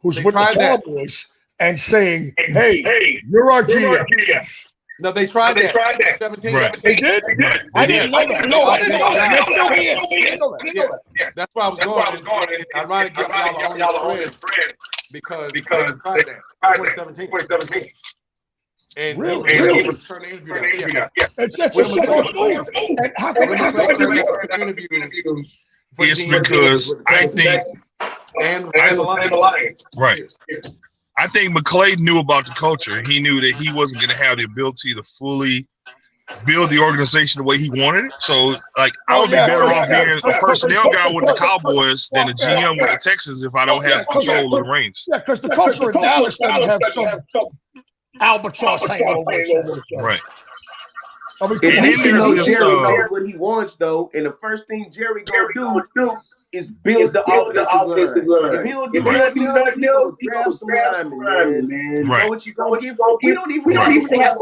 who's with the Cowboys, and saying, hey, you're our GM. No, they tried that. 17. Right. They did? I didn't know that. No, I didn't know that. Yeah, that's where I was going. I'd rather give y'all the spread because they tried that. 2017. And really? He was turning interview down. Yeah. It's a smart move. And how come it's because I think and the Lions. Right. I think McClay knew about the culture. He knew that he wasn't going to have the ability to fully build the organization the way he wanted it. So, like, I would be better off being a personnel guy with the Cowboys than a GM with the Texans if I don't have control of the reins. Yeah, because the culture in Dallas doesn't have some albatross hanging over it. Right. I mean, Jerry knows what he wants, though, and the first thing Jerry gonna do is build the offensive line. If he don't do nothing else, he gonna draft some linemen, man. Right. Know what you gonna give? We don't even have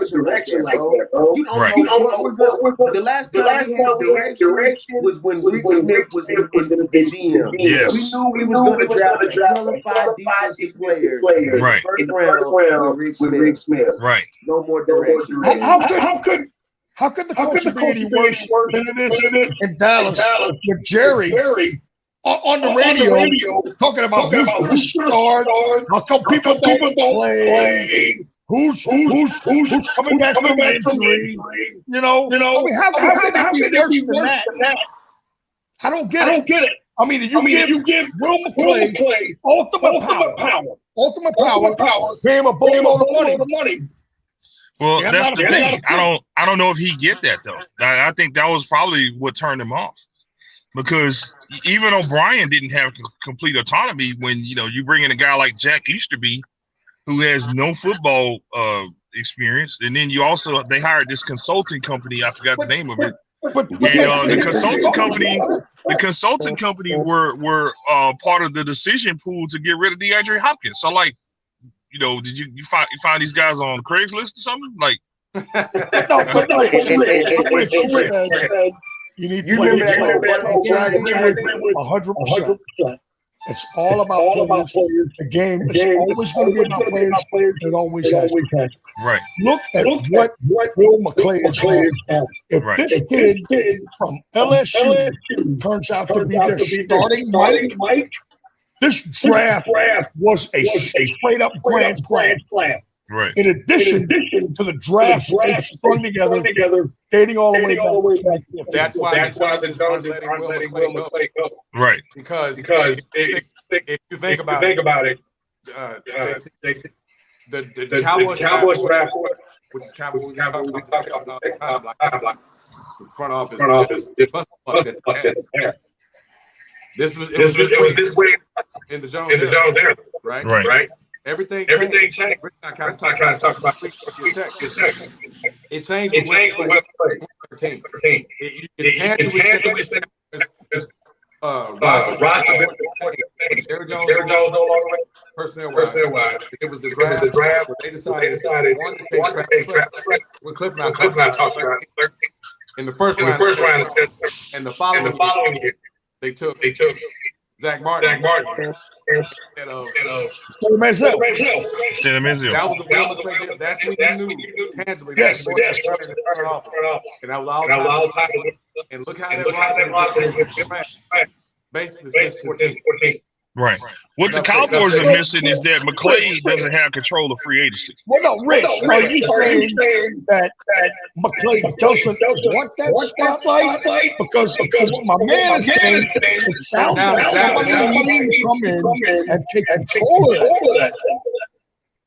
a direction like that, bro. You don't know what we're good. The last time we had direction was when Rick Smith was the GM. Yes. We knew we was gonna draft a qualified defensive player. Right. First round with Rick Smith. Right. No more direction. How could the culture be any worse than it is in Dallas with Jerry on the radio talking about who's starred, how come people don't play, who's coming back from injury, you know? I mean, how could it be worse than that? I don't get it. I mean, you give Will McClay ultimate power, pay him a boatload of money. Well, that's the thing. I don't know if he get that though. I think that was probably what turned him off, because even O'Brien didn't have complete autonomy when you bring in a guy like Jack Easterby, who has no football experience, and then they hired this consulting company. I forgot the name of it. The consulting company were part of the decision pool to get rid of DeAndre Hopkins. So like. Did you find these guys on Craigslist or something? Like, you need players 100%. It's all about players. The game is always going to be about players. It always has. Right. Look at what Will McClay is doing. If this kid from LSU turns out to be their starting Mike. This draft was a straight up grand slam. Right. In addition to the drafts they strung together, dating all the way back. That's why the Jones letting Will McClay go. Right. Because if you think about it, the Cowboys draft, which is Cowboys we talk about the front office, This was this way in the Jones era, right? Everything changed. I kind of talked about it changed. It changed. Jerry Jones no longer personnel wise. It was the draft. They decided one to take Travis when Cliff and I talked about in the first round, and the following year. They took Zach Martin. Instead of Menzel. That was the Will McClay. That's when you knew tangibly. Yes. And that was all time. And look how that roster basically since 14. Right. What the Cowboys are missing is that McClay doesn't have control of free agency. Well, no, Rich, are you saying that McClay doesn't want that spotlight? Because what my man is saying, it sounds like somebody needs to come in and take control of that.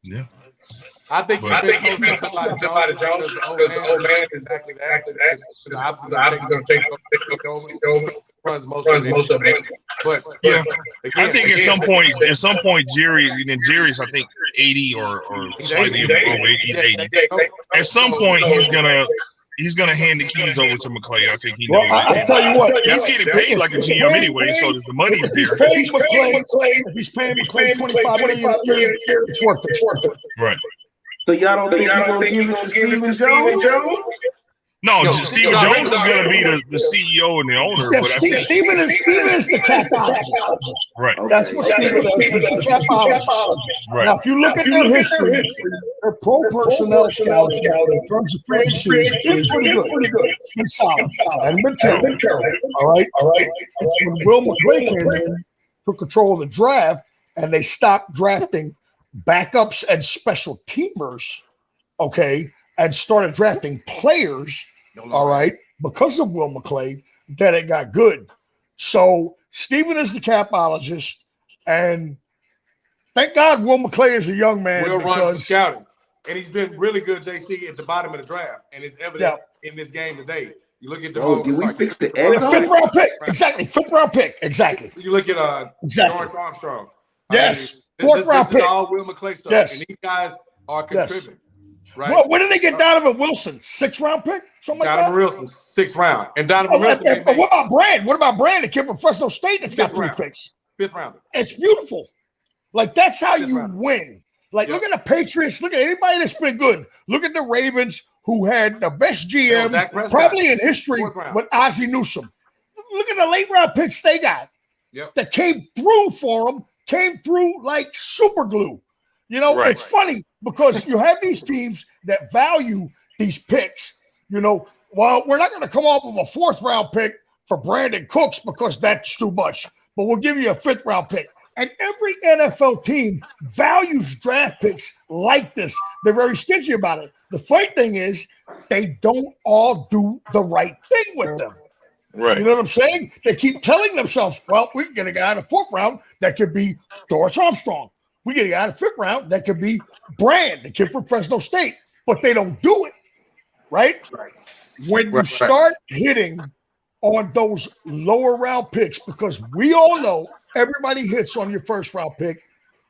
Yeah. I think you've been close to somebody Jones because the old man is exactly that. The opposite going to take over. Runs most of it. But yeah, again, I think at some point, Jerry's I think 80 or slightly over 80. At some point, he's gonna hand the keys over to McClay. I think he knows. Well, I'll tell you what, he's getting paid like a GM anyway, so the money's there. If he's paying McClay $25 million a year, it's worth it. Right. So y'all don't think you're gonna give it to Stephen Jones? No, Stephen Jones is going to be the CEO and the owner. Yeah, Stephen is the capologist. Right. That's what Stephen is. He's the capologist. Right. Now, if you look at their history, their pro personnel scouting in terms of free agency is pretty good. It's been solid. Hasn't been terrible. All right. It's when Will McClay came in, took control of the draft, and they stopped drafting backups and special teamers, okay, and started drafting players. All right, because of Will McClay, that it got good. So Stephen is the capologist, and Thank God Will McClay is a young man. Will runs the scouting. And he's been really good, JC, at the bottom of the draft. And it's evident in this game today. You look at the did we fix the fifth round pick? Exactly. Fifth round pick. Exactly. You look at Lawrence Armstrong. Yes. Fourth round pick. This is all Will McClay stuff. Yes. And these guys are contributing. Right. Well, when did they get Donovan Wilson? 6th round pick? Something like that? Donovan Wilson, 6th round. And Donovan Wilson. What about Brand? What about Brand, the kid from Fresno State that's got 3 picks? 5th rounder. It's beautiful. Like, that's how you win. Like, look at the Patriots. Look at anybody that's been good. Look at the Ravens, who had the best GM probably in history with Ozzie Newsome. Look at the late round picks they got that came through for them, came through like super glue. You know, it's funny because you have these teams that value these picks. You know, well, we're not going to come off of a 4th round pick for Brandon Cooks because that's too much, but we'll give you a 5th round pick. And every NFL team values draft picks like this. They're very stingy about it. The funny thing is they don't all do the right thing with them. Right. You know what I'm saying? They keep telling themselves, well, we can get a guy in the 4th round that could be Doris Armstrong. We get a guy in the 5th round that could be Brand, the kid from Fresno State. But they don't do it, right? When you start hitting on those lower round picks, because we all know everybody hits on your 1st round pick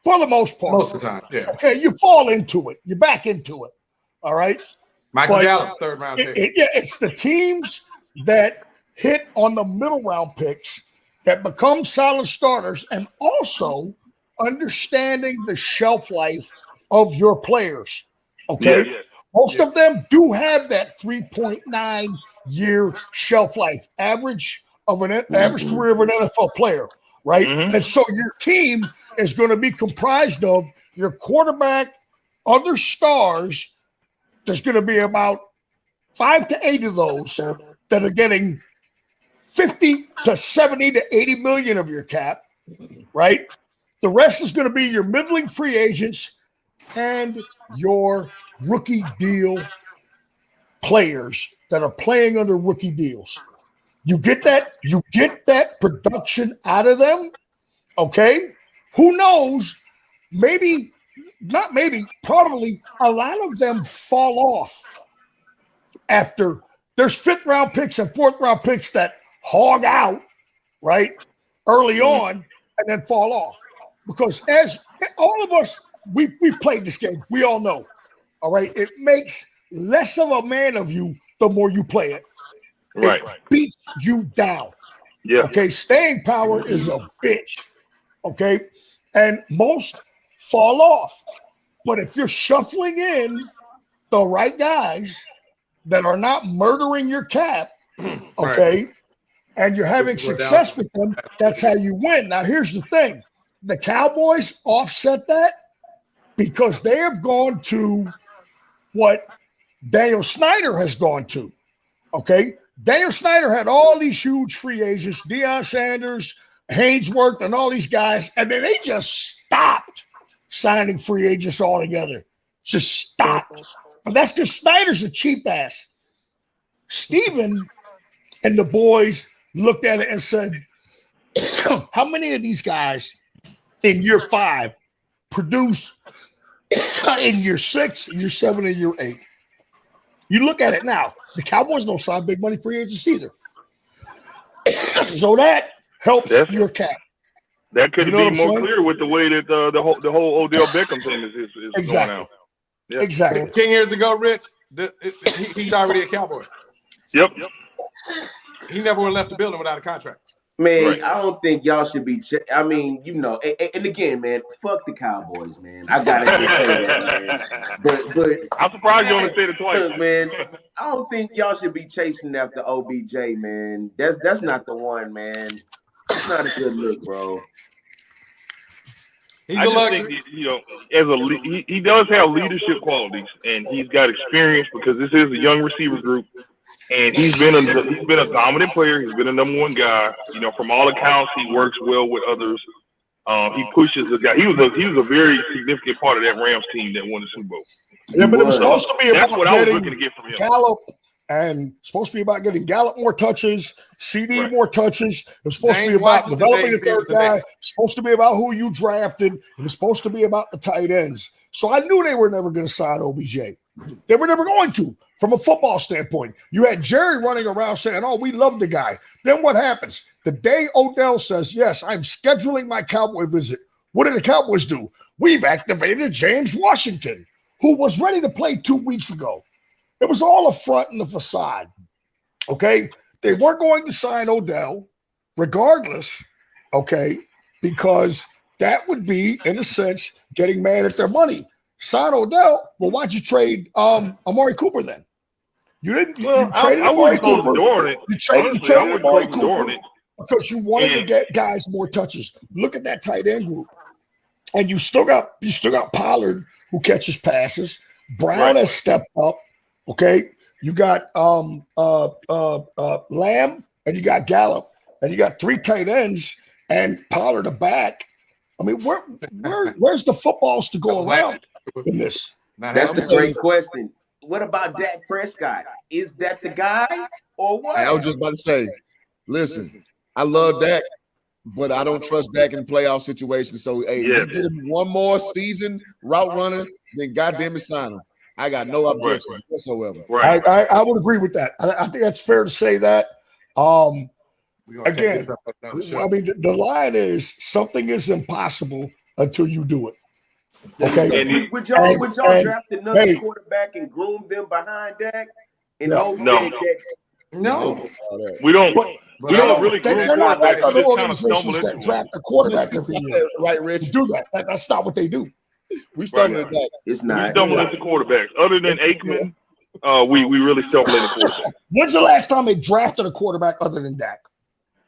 for the most part. Most of the time, yeah. Okay, you fall into it. You're back into it. All right? Michael Gallup, 3rd round pick. It's the teams that hit on the middle round picks that become solid starters and also understanding the shelf life of your players. Okay? Yeah. Most of them do have that 3.9 year shelf life, average career of an NFL player. Right. And so your team is going to be comprised of your quarterback, other stars. There's going to be about 5 to 8 of those that are getting 50 to 70 to 80 million of your cap. Right. The rest is going to be your middling free agents and your rookie deal players that are playing under rookie deals. You get that production out of them, okay? Who knows? Probably a lot of them fall off after there's 5th round picks and 4th round picks that hog out, right, early on and then fall off. Because as all of us, we played this game. We all know, all right? It makes less of a man of you the more you play it. It beats you down. Yeah. Okay. Staying power is a bitch. Okay. And most fall off. But if you're shuffling in the right guys that are not murdering your cap, okay, and you're having success with them, that's how you win. Now, here's the thing. The Cowboys offset that because they have gone to what Daniel Snyder has gone to. Okay. Daniel Snyder had all these huge free agents, Deion Sanders, Haynesworth, and all these guys, and then they just stopped signing free agents altogether. Just stopped. But that's because Snyder's a cheap ass. Steven and the boys looked at it and said, how many of these guys in year 5 produce in year 6, year 7, and year 8? You look at it now. The Cowboys don't sign big money free agents either. So that helps your cap. That could be more clear with the way that the whole Odell Beckham thing is going out. Yeah. Exactly. 10 years ago, Rich, he's already a Cowboy. Yep. He never would have left the building without a contract. Man, I don't think y'all should be. I mean, you know, and again, man, fuck the Cowboys, man. I gotta just say that, man. But I'm surprised you only said it twice, look, man. I don't think y'all should be chasing after OBJ, man. That's not the one, man. It's not a good look, bro. I just think he does have leadership qualities, and he's got experience because this is a young receiver group, and he's been a dominant player. He's been a number 1 guy. You know, from all accounts, he works well with others. He pushes the guy. He was a very significant part of that Rams team that won the Super Bowl. Yeah, but it was supposed to be about what I was looking to get from him. Gallup And it's supposed to be about getting Gallup more touches, CD more touches. It's supposed to be about developing a third guy. It's supposed to be about who you drafted. And it's supposed to be about the tight ends. So I knew they were never going to sign OBJ. They were never going to, from a football standpoint. You had Jerry running around saying, oh, we love the guy. Then what happens? The day Odell says, yes, I'm scheduling my Cowboy visit, what did the Cowboys do? We've activated James Washington, who was ready to play 2 weeks ago. It was all a front and a facade, okay? They weren't going to sign Odell regardless, okay, because that would be, in a sense, getting mad at their money. Sign Odell, well, why'd you trade Amari Cooper then? You didn't. You traded Amari Cooper. You traded Amari Cooper because you wanted to get guys more touches. Look at that tight end group, and you still got Pollard who catches passes. Brown has stepped up. Okay, you got Lamb and you got Gallup and you got 3 tight ends and Pollard a back. I mean, where's the footballs to go around in this? That's a great question. What about Dak Prescott? Is that the guy or what? I was just about to say, listen, I love Dak, but I don't trust Dak in playoff situations. So, hey, you get him one more season route runner, then goddamn it, sign him. I got no objection whatsoever. Right. I would agree with that. I think that's fair to say that. Again, I mean, the line is something is impossible until you do it. Okay. Would y'all draft another quarterback and groom them behind Dak? No. We don't. We don't really. They're not like other organizations that draft a quarterback every year. Right, Rich? Do that. That's not what they do. We stumbling at that. It's not. We stumble into quarterbacks. Other than Aikman, we really stumble into quarterbacks. When's the last time they drafted a quarterback other than Dak?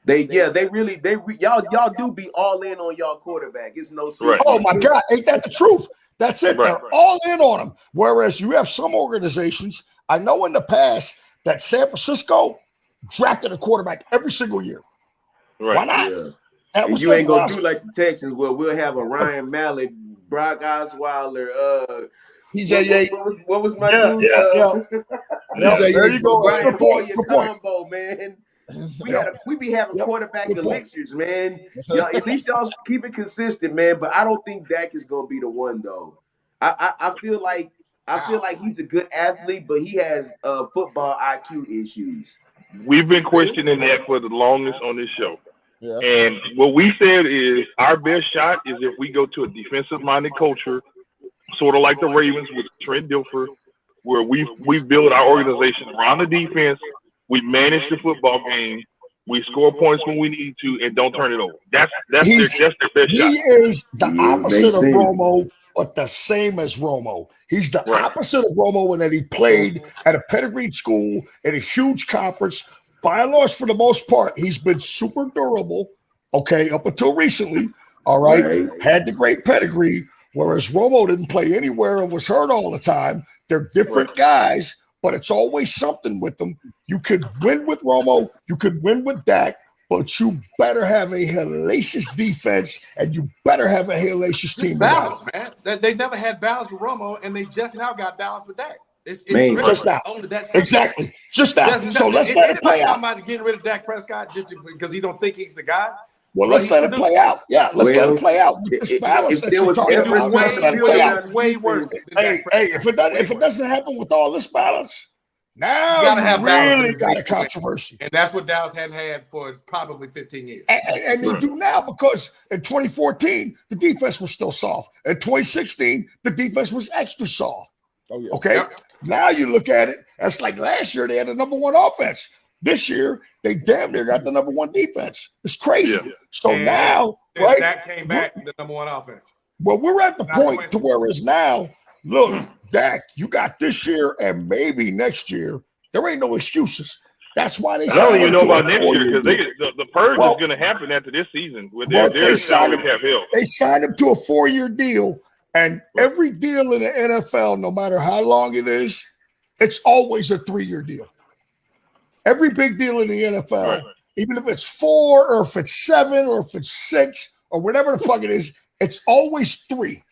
Y'all do be all in on y'all quarterback. It's no secret. Right. Oh my God, ain't that the truth? That's it. Right. They're all in on him. Whereas you have some organizations, I know in the past that San Francisco drafted a quarterback every single year. Right. Why not? Yeah. That was you ain't gonna do like the Texans where we'll have a Ryan Mallett, Brock Osweiler, TJ Yates. What was my dude? There you go. That's Brian good point. Hoyer combo, man. We be having quarterback elixirs, man. Y'all, at least y'all keep it consistent, man. But I don't think Dak is gonna be the one though. I feel like he's a good athlete, but he has football IQ issues. We've been questioning that for the longest on this show. Yeah. And what we said is our best shot is if we go to a defensive-minded culture, sort of like the Ravens with Trent Dilfer, where we build our organization around the defense, we manage the football game, we score points when we need to, and don't turn it over. That's their best shot. He is the opposite of Romo, but the same as Romo. He's the opposite of Romo in that he played at a pedigreed school in a huge conference. By and large, for the most part, he's been super durable, okay, up until recently, all right? Had the great pedigree, whereas Romo didn't play anywhere and was hurt all the time. They're different guys, but it's always something with them. You could win with Romo, you could win with Dak, but you better have a hellacious defense and you better have a hellacious team. Balance, man. They never had balance with Romo, and they just now got balance with Dak. It's just now. Exactly. Just now. So let's let it play out. Somebody getting rid of Dak Prescott just because he don't think he's the guy. Well, let's let it play out. Yeah, let's let it play out. This balance that you're talking about, let's let it play out. Way worse. Hey, if it doesn't happen with all this balance, now you really got a controversy. And that's what Dallas hadn't had for probably 15 years. And they do now because in 2014, the defense was still soft. In 2016, the defense was extra soft. Oh, yeah. Okay? Yep. Now you look at it, that's like last year they had the number one offense. This year, they damn near got the number one defense. It's crazy. Yeah. So now, right? Dak came back the number one offense. Well, we're at the point to where it's now, look, Dak, you got this year and maybe next year. There ain't no excuses. That's why they. I don't even know about next year because the purge is going to happen after this season. With their salary cap help. They signed him to a 4-year deal, and every deal in the NFL, no matter how long it is, it's always a 3-year deal. Every big deal in the NFL, even if it's 4 or if it's 7 or if it's 6 or whatever the fuck it is, it's always 3.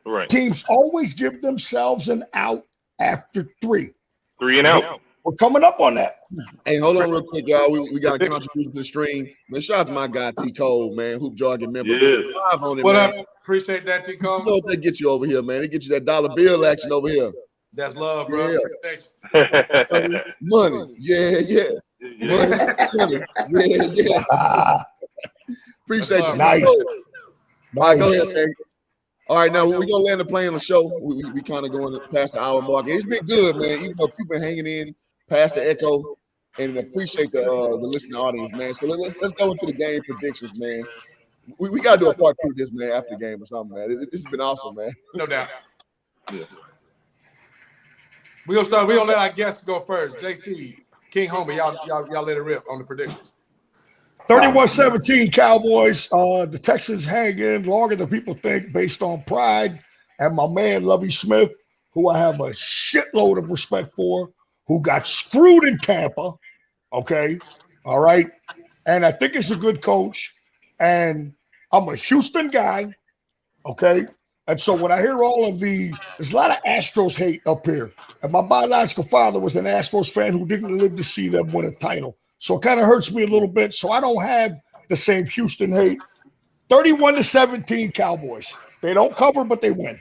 Right. Teams always give themselves an out after 3. 3 and out. We're coming up on that. Hey, hold on real quick, y'all. We got a contribution to the stream. Man, shout out to my guy T Cole, man, hoop jargon member. Yes. Live on it, What man. up? Appreciate that, T. Cole. You know what they get you over here, man? They get you that dollar bill action over here. That's love, bro. Yeah. Appreciate you. Money. Yeah. Money. Yeah. Appreciate you. Nice. All right, go ahead, man. All right, now we're going to land the plane on the show. We kind of going past the hour mark. It's been good, man. Even though people been hanging in past the echo, and appreciate the listening audience, man. So let's go into the game predictions, man. We got to do a part 2 of this, man, after the game or something, man. This has been awesome, man. No doubt. Yeah. We're gonna let our guests go first. JC, King Homer, y'all let it rip on the predictions. 31-17 Cowboys. The Texans hang in longer than people think based on pride. And my man, Lovie Smith, who I have a shitload of respect for, who got screwed in Tampa. Okay. All right. And I think he's a good coach. And I'm a Houston guy. Okay. And so when I hear all of there's a lot of Astros hate up here. And my biological father was an Astros fan who didn't live to see them win a title. So it kind of hurts me a little bit. So I don't have the same Houston hate. 31-17 Cowboys. They don't cover, but they win.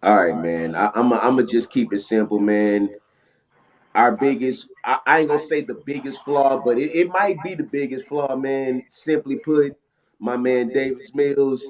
All right, man. I'm gonna just keep it simple, man. Our biggest, I ain't gonna say the biggest flaw, but it might be the biggest flaw, man. Simply put, my man Davis Mills,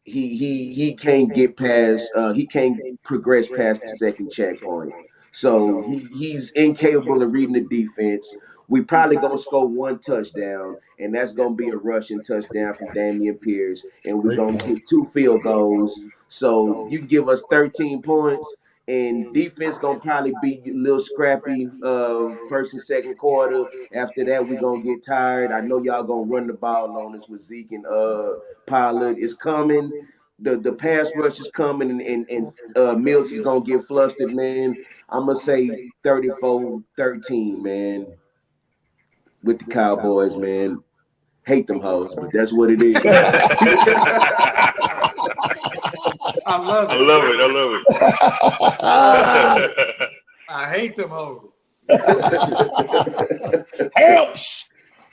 he can't get past, he can't progress past the second checkpoint. So he's incapable of reading the defense. We probably gonna score one touchdown, and that's gonna be a rushing touchdown from Damian Pierce, and we're gonna get 2 field goals. So you give us 13 points, and defense gonna probably be a little scrappy first and second quarter. After that, we're gonna get tired. I know y'all gonna run the ball on us with Zeke and Pilot is coming. The pass rush is coming, and Mills is gonna get flustered, man. I'm gonna say 34-13, man, with the Cowboys, man. Hate them hoes, but that's what it is. I love it. I hate them hoes. Helps.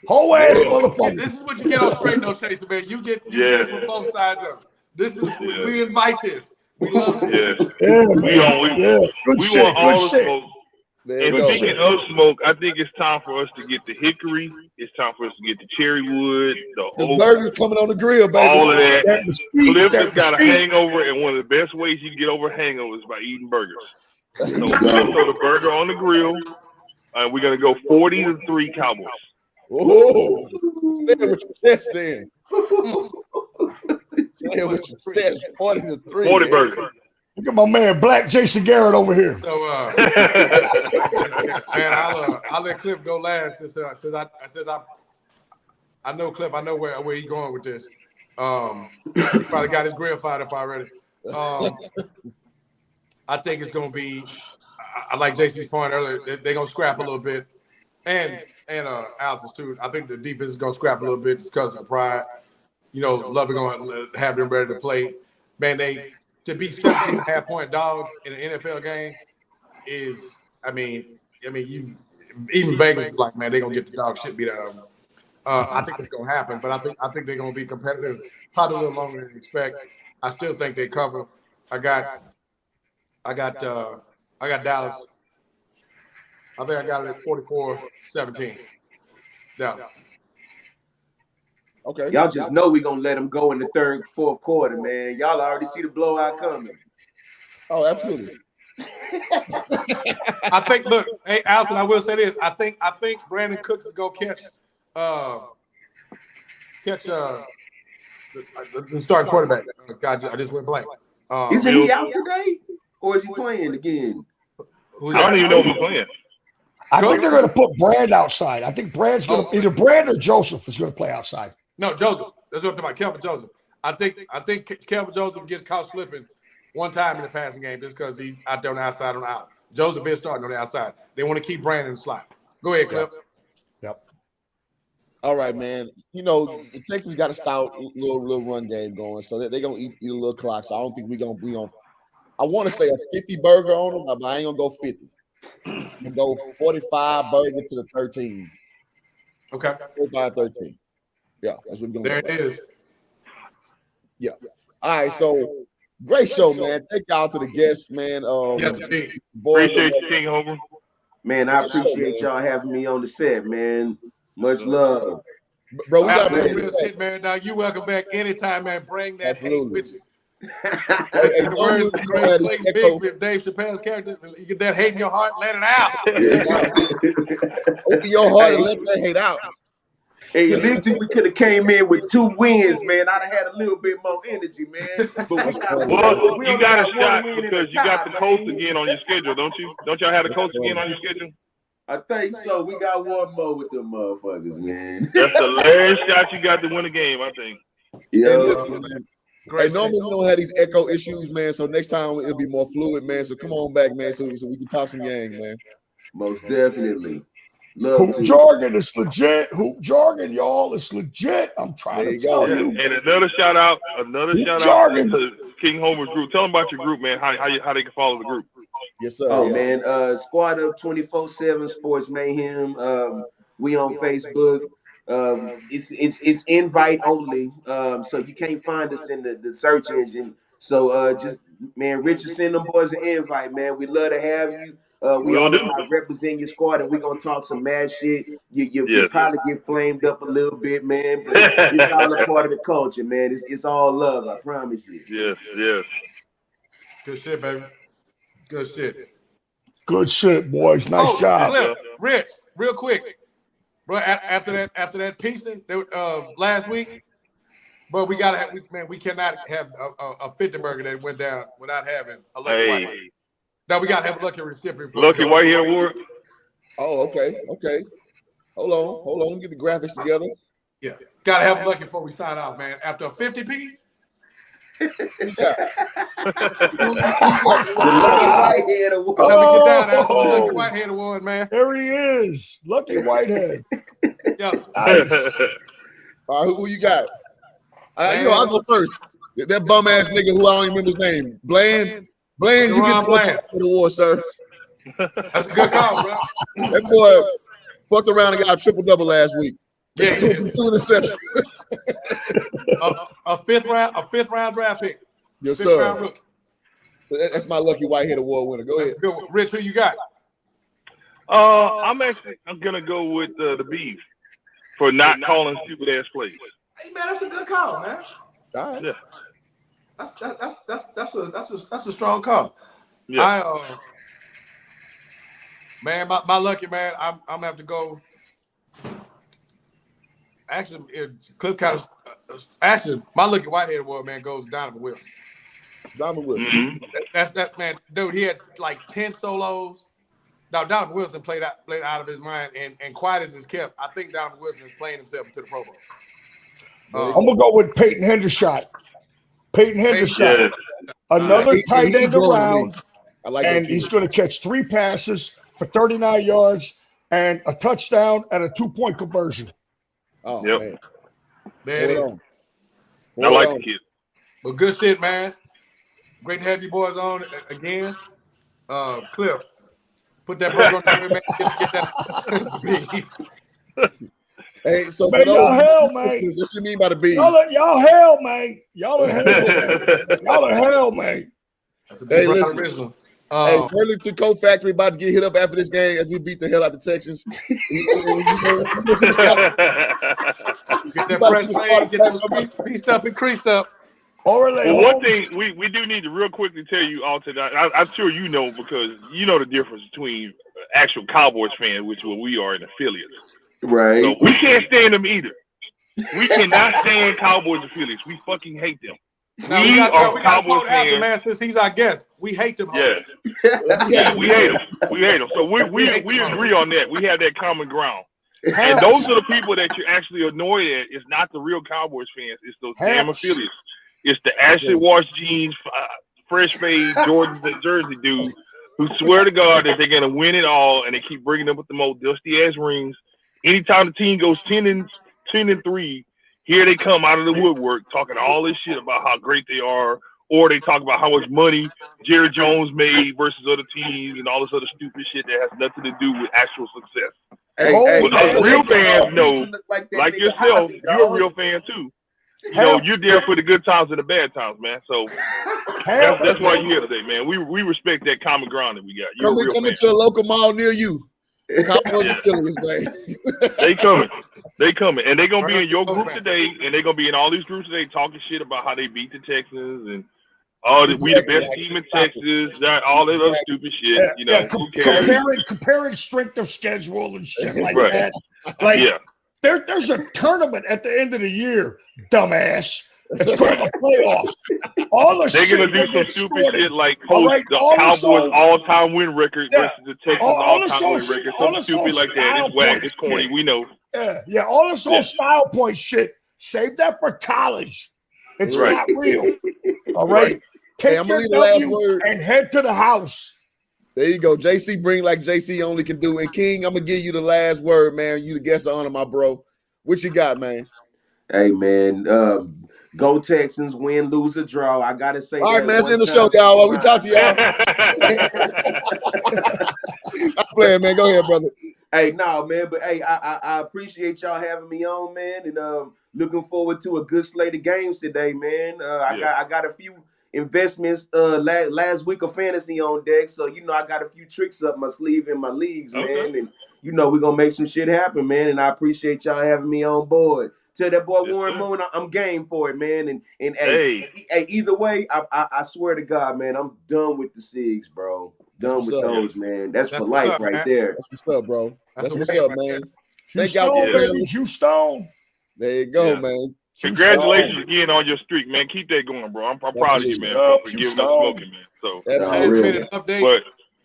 Whole ass motherfucker. This is what you get on Straight No Chaser, man. You get it from both sides of it. This is we invite this. We love it. We want all the smoke. And go. speaking of smoke, I think it's time for us to get the hickory. It's time for us to get the cherry wood, The oak, burgers coming on the grill, baby. all of that. Cliff has got a mesquite. hangover, and one of the best ways you can get over hangovers is by eating burgers. So we're gonna throw the burger on the grill. We're gonna go 40-3 Cowboys. Oh, say it with your chest then. Say it with your chest. 40-3. 40 burgers. Look at my man, Black Jason Garrett over here. So, man, I'll let Cliff go last since I know Cliff. I know where he's going with this. He probably got his grill fired up already. I think it's going to be. I like JC's point earlier. They're going to scrap a little bit, and Altus too. I think the defense is going to scrap a little bit just because of pride. You know, Love is going to have them ready to play. Man, to be 17.5-point dogs in an NFL game is, I mean, you even Vegas is like, man, they're gonna get the dog shit beat out of them. I think it's gonna happen, but I think they're gonna be competitive, probably a little longer than you expect. I still think they cover. I got Dallas. I think I got it at 44-17. Dallas. Okay. Y'all just know we're gonna let them go in the third, fourth quarter, man. Y'all already see the blowout coming. Oh, absolutely. I think. Look, hey, Alton, I will say this. I think Brandon Cooks is gonna catch the starting quarterback. God, I just went blank. Isn't he out today, or is he playing again? I don't even know if he's playing. I think they're going to put Brand outside. I think Brand's going to either Brand or Joseph is going to play outside. No, Joseph. That's what I'm talking about. Kelvin Joseph. I think Kelvin Joseph gets caught slipping one time in the passing game just because he's out there on the outside on the out. Joseph is starting on the outside. They want to keep Brandon in the slot. Go ahead, Cliff. Yep. All right, man. You know, the Texans got a stout little run game going, so they're gonna eat a little clock. So I don't think we gonna. I want to say a 50 burger on them, but I ain't gonna go 50. We go 45 Burger to the 13. Okay. 45-13. Yeah, that's what we're going to There it is. Yeah. All right, so great show, man. Thank y'all to the guests, man. Yes, indeed. Appreciate you, King Homer. Man, I appreciate y'all having me on the set, man. Much love. Bro, we got real shit, man. Now you welcome back anytime, man. Bring that hate with you. Hey, In the words of Clayton Bigsby, Dave Chappelle's character, you get that hate in your heart, let it out. Open your heart and let that hate out. Hey, at least we could have came in with 2 wins, man. I'd have had a little bit more energy, man. But you got a shot because you got the Colts again on your schedule, don't you? Don't y'all have the Colts again on your schedule? I think so. We got one more with them motherfuckers, man. That's the last shot you got to win the game, I think. Yeah. Hey, normally we don't have these echo issues, man. So next time it'll be more fluid, man. So come on back, man, so we can talk some gang, man. Most definitely. Hoop jargon is legit. Hoop jargon, y'all, is legit. I'm trying to tell you. And another shout out to King Homer's group. Tell them about your group, man. How they can follow the group. Yes, sir. Oh man, Squad Up 24/7 Sports Mayhem. We on Facebook. It's invite only. So you can't find us in the search engine. So just man, Richard, send them boys an invite, man. We love to have you. We all about represent your squad, and we're gonna talk some mad shit. You probably get flamed up a little bit, man, but it's all a part of the culture, man. It's all love, I promise you. Yes. Good shit, baby. Good shit. Good shit, boys. Nice job. Cliff, Rich, real quick, bro. After that piece last week, bro, we gotta have. We cannot have a 50 burger that went down without having a lucky white. Now we gotta have a lucky recipient. Lucky Whitehead Award. Oh, okay. Hold on. Let me get the graphics together. Yeah, gotta have a lucky before we sign off, man. After a 50 piece. The Lucky Whitehead Award. Lucky Whitehead Award, man. There he is. Lucky Whitehead. Yeah. Nice. All right, who you got? I'll go first. That bum ass nigga who I don't even remember his name. Bland, you get the award, sir. That's a good call, bro. That boy fucked around and got a triple-double last week. Yeah. 2 interceptions. a fifth round draft pick. Yes, fifth sir. Round rookie. That's my Lucky Whitehead Award winner. Go ahead. Good. Rich, who you got? I'm gonna go with the Beef for not calling stupid ass plays. Hey man, that's a good call, man. All right. Yeah. That's a strong call. Yeah. Man, my lucky man, I'm gonna have to go. Actually, Cliff kind of my Lucky Whitehead Award, man, goes Donovan Wilson. Mm-hmm. That's that man, dude. He had like 10 solos. Now Donovan Wilson played out of his mind, and quiet as it's kept, I think Donovan Wilson is playing himself into the Pro Bowl. I'm gonna go with Peyton Hendershot. Hendershot, another tight end around, and he's going to catch 3 passes for 39 yards and a touchdown and a 2-point conversion. Oh man, I like the kid. But good shit, man. Great to have you boys on again. Cliff, put that burger on the man. Get that. Hey, so man, y'all hell, man. That's what you mean by the B. Y'all hell, man. Y'all are hell, man. That's a big listen. original. Hey, Burlington Coat Factory about to get hit up after this game as we beat the hell out of the Texans. Get that fresh fade, get those creased up and creased up. Well, one thing we do need to real quickly tell you all tonight. I'm sure you know because you know the difference between actual Cowboys fans, which is what we are, and affiliates. Right. So we can't stand them either. We cannot stand Cowboys affiliates. We fucking hate them. Now, we got Cowboys fans. Man, since he's our guest, we hate them. Yeah, we hate them. We hate them. So we agree on that. We have that common ground. And those are the people that you're actually annoyed at. It's not the real Cowboys fans. It's those damn affiliates. It's the Ashley Wash jeans, fresh fade Jordan jersey dude who swear to God that they're gonna win it all, and they keep bringing them with the most dusty ass rings. Anytime the team goes 10-3, here they come out of the woodwork talking all this shit about how great they are, or they talk about how much money Jerry Jones made versus other teams and all this other stupid shit that has nothing to do with actual success. But real fans know, like yourself, you're a real fan too. You know, you're there for the good times and the bad times, man. So that's why you're here today, man. We respect that common ground that we got. You're a real come fan. into a local mall near you. Cowboys and Phillies, man. They coming. They coming. And they're going to be in your group today, and they're going to be in all these groups today talking shit about how they beat the Texans and we the best team in Texas, all that other stupid shit. You know, who cares? Comparing strength of schedule and shit like that. Like, there's a tournament at the end of the year, dumbass. It's called the playoffs. All the they're gonna do some stupid shit like post the Cowboys all-time win record versus the Texans all-time win record. Something stupid like that. It's whack. It's corny. We know. Yeah. All this old style point shit. Save that for college. It's not real. All right. Take your W and head to the house. There you go. JC bring like JC only can do. And King, I'm gonna give you the last word, man. You the guest of honor, my bro. What you got, man? Hey, man. Go Texans, win, lose, or draw. I gotta say. All right, man. It's in the show, y'all. While we talk to y'all. I'm playing, man. Go ahead, brother. Hey, no, man. But hey, I appreciate y'all having me on, man, and looking forward to a good slate of games today, man. I got a few investments last week of fantasy on deck, so I got a few tricks up my sleeve in my leagues, man, and we're gonna make some shit happen, man. And I appreciate y'all having me on board. Tell that boy Warren Moon I'm game for it, man. And hey, either way, I swear to God, man, I'm done with the SIGs, bro. Done with those, man. That's for life right there. That's what's up, bro. That's what's up, man. Thank y'all, baby. Houston. There you go, man. Congratulations again on your streak, man. Keep that going, bro. I'm proud of you, man, for giving us smoking, man. So, but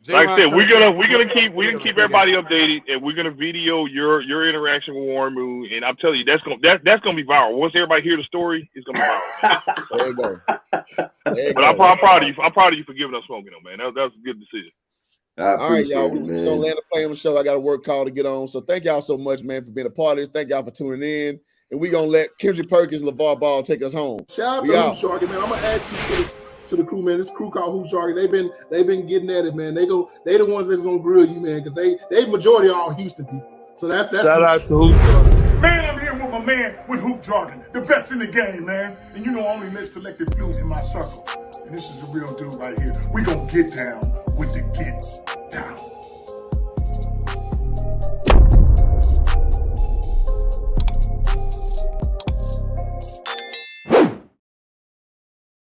like I said, we're gonna keep everybody updated, and we're gonna video your interaction with Warren Moon, and I'm telling you that's gonna be viral. Once everybody hear the story, it's gonna be viral. There you go. But I'm proud of you. I'm proud of you for giving us smoking, though, man. That was a good decision. All right, y'all. We're gonna land the plane on the show. I got a work call to get on. So thank y'all so much, man, for being a part of this. Thank y'all for tuning in. And we're gonna let Kendrick Perkins, LeVar Ball take us home. Shout out to Hoop Sharky, man. I'm gonna add you to the crew, man. This crew called Hoop Sharky. They've been getting at it, man. They the ones that's gonna grill you, man, because they majority are all Houston people. So that's shout out to Hoop Sharky. Man, I'm here with my man with Hoop Jargon, the best in the game, man. And I only live selected few in my circle. And this is the real dude right here. We gonna get down with the get